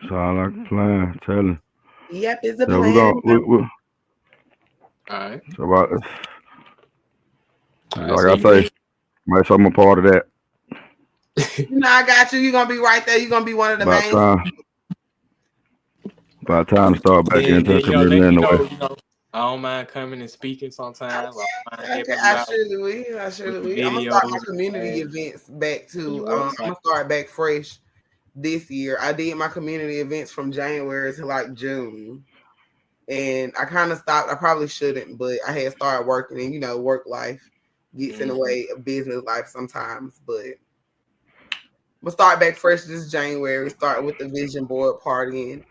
Sound like a plan. Telling. Yep, it's a Yeah, we're gonna plan. we All right. so about All right. So like I say, make sure I'm a part of that. You know, I got you. You're gonna be right there. You're gonna be one of the About main. time. About time to start back into the then community let me anyway. know. I don't mind coming and speaking sometimes. I don't mind Okay, helping you I out surely will. I surely with the will. I'm gonna start my videos community and events back your too. I'm website. gonna start back fresh this year. I did my community events from January to like June, and I kind of stopped. I probably shouldn't, but I had started working, and you know, work life gets in the Mhm. way of business life sometimes. But we'll start back fresh this January. Start with the vision board party and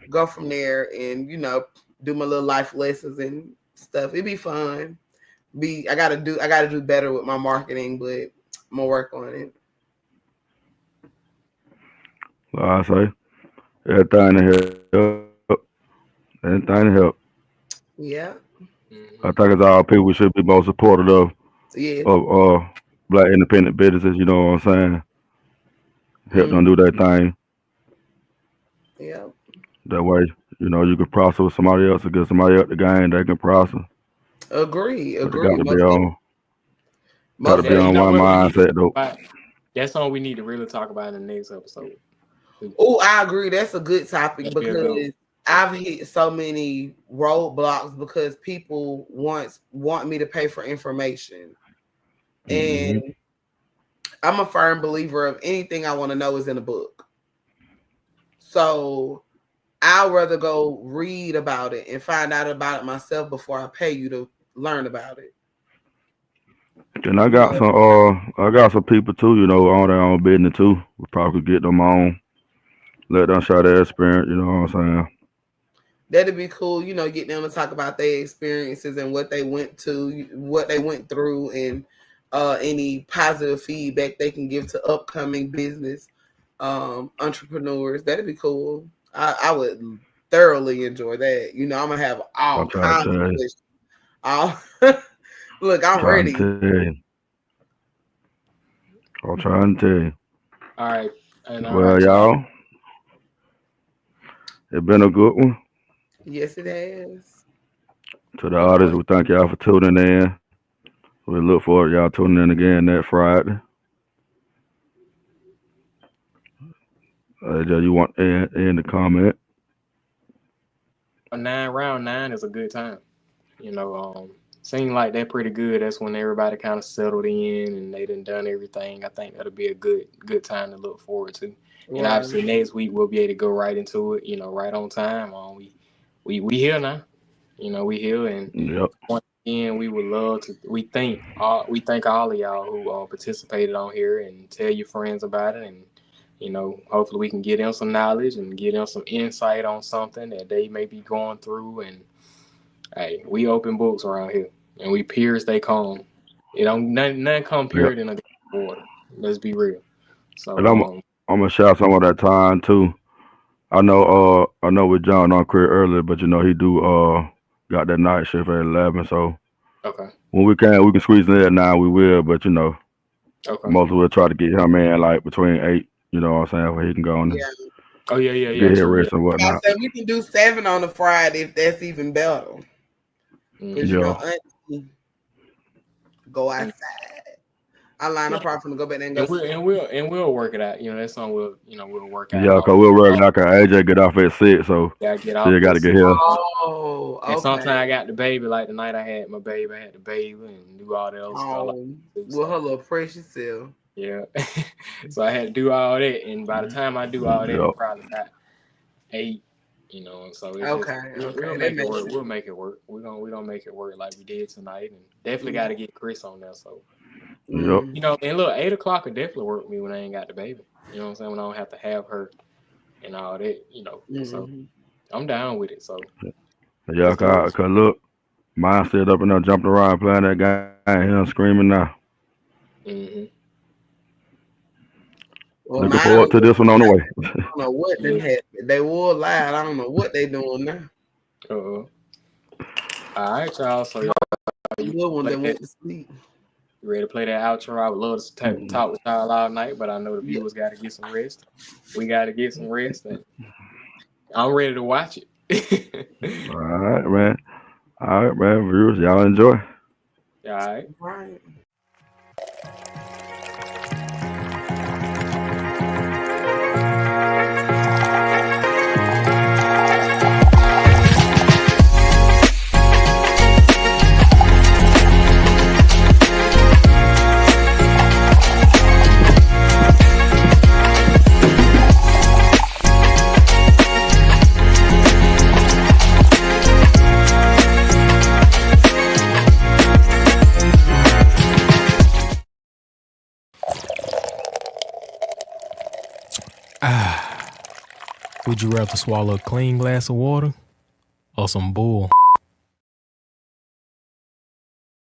go from there, and you know, do my little life lessons and stuff. It'd be fun. I gotta do better with my marketing, but I'm gonna work on it. Like I say, everything to help. Anything to help. Yeah, I Mhm. think it's all people should be more supportive yeah, of black independent businesses, you know what I'm saying? Help them mm, do their thing. yeah. That way, you can prosper with somebody else or get somebody else the game, they can prosper. Agree, But they agree. got to Most be Yeah, you on know definitely. one what we need to mindset talk though. about? That's something we need to really talk about in the next episode. Oh, I agree. That's a good topic That'd be a good one. because I've hit so many roadblocks because people want me to pay for information, Hmm. and I'm a firm believer of anything I want to know is in a book. So I'd rather go read about it and find out about it myself before I pay you to learn about it. And You know, I got some people too, on their own business too. We probably could get them on, let them share their experience, you know what I'm saying? that'd be cool. You know, get them to talk about their experiences and what they went to, what they went through, and any positive feedback they can give to upcoming business entrepreneurs. That'd be cool. I would thoroughly enjoy that. You know, I'm gonna have I'm all trying to kinds of tell you. questions. All look, I'm Trying ready. to tell you. I'm trying to tell you. All right. And all Well, right, y'all. y'all, it's been a good one. Yes, it has. To the Yes, artists, sir. we thank y'all for tuning in. We look forward to y'all tuning in again that Friday. Joe, you want to end the comment? Round nine is a good time. You know, seem like they're pretty good. That's when everybody kind of settled in and they done everything. I think that'll be a good time to look forward to. And Right. obviously next week we'll be able to go right into it, right on time. We here now. We here, and Yep. once again we would love to. We thank all of y'all who participated on here, and tell your friends about it, and hopefully we can get them some knowledge and get them some insight on something that they may be going through. And hey, we open books around here, and we peers they calm. It don't nothing come Yep. period in a water. Let's be real. And I'm So gonna shout some of that time too. I know with John on career earlier, but he do got that night shift at 11. So okay, when we can squeeze in at 9, we will. But okay. most we'll try to get him in like between 8. You know what I'm saying, where he can go and Yeah. Oh yeah. get his True. rest and I whatnot. said we can do 7 on the Friday if that's even better. Because Yeah. Auntie go outside. I line up probably gonna go back there and go. And we'll work it out. That's something we'll work out. Yeah, cause we'll work out. Cause AJ get off at 6, so Gotta get still off got to this. get here. Oh, okay. And sometimes I got the baby. Like the night I had my baby, I had the baby and do all that other stuff. With her little precious self. Yeah. So I had to do all that, and by the time I do all that, Yep. it's probably about 8. And so it's Okay, we'll that make it makes work. sense. We'll make it work. We're gonna make it work like we did tonight, and definitely got to get Chris on there. So Yep. and look, 8 o'clock would definitely work for me when I ain't got the baby. You know what I'm saying? When I don't have to have her and all that. So I'm down with it. So Yeah, cause look, mine still up in there jumping around playing that game. Him screaming now. Well, Looking forward to this one on the way. I don't know what done happened. They were live. I don't know what they doing now. All right, y'all. So y'all, The good one that went to sleep. you ready to play that outro? I would love to talk with y'all all night, but I know the viewers got to get some rest. We got to get some rest, and I'm ready to watch it. All right, man. Viewers, y'all enjoy. All right. Right. Would you rather swallow a clean glass of water or some bull?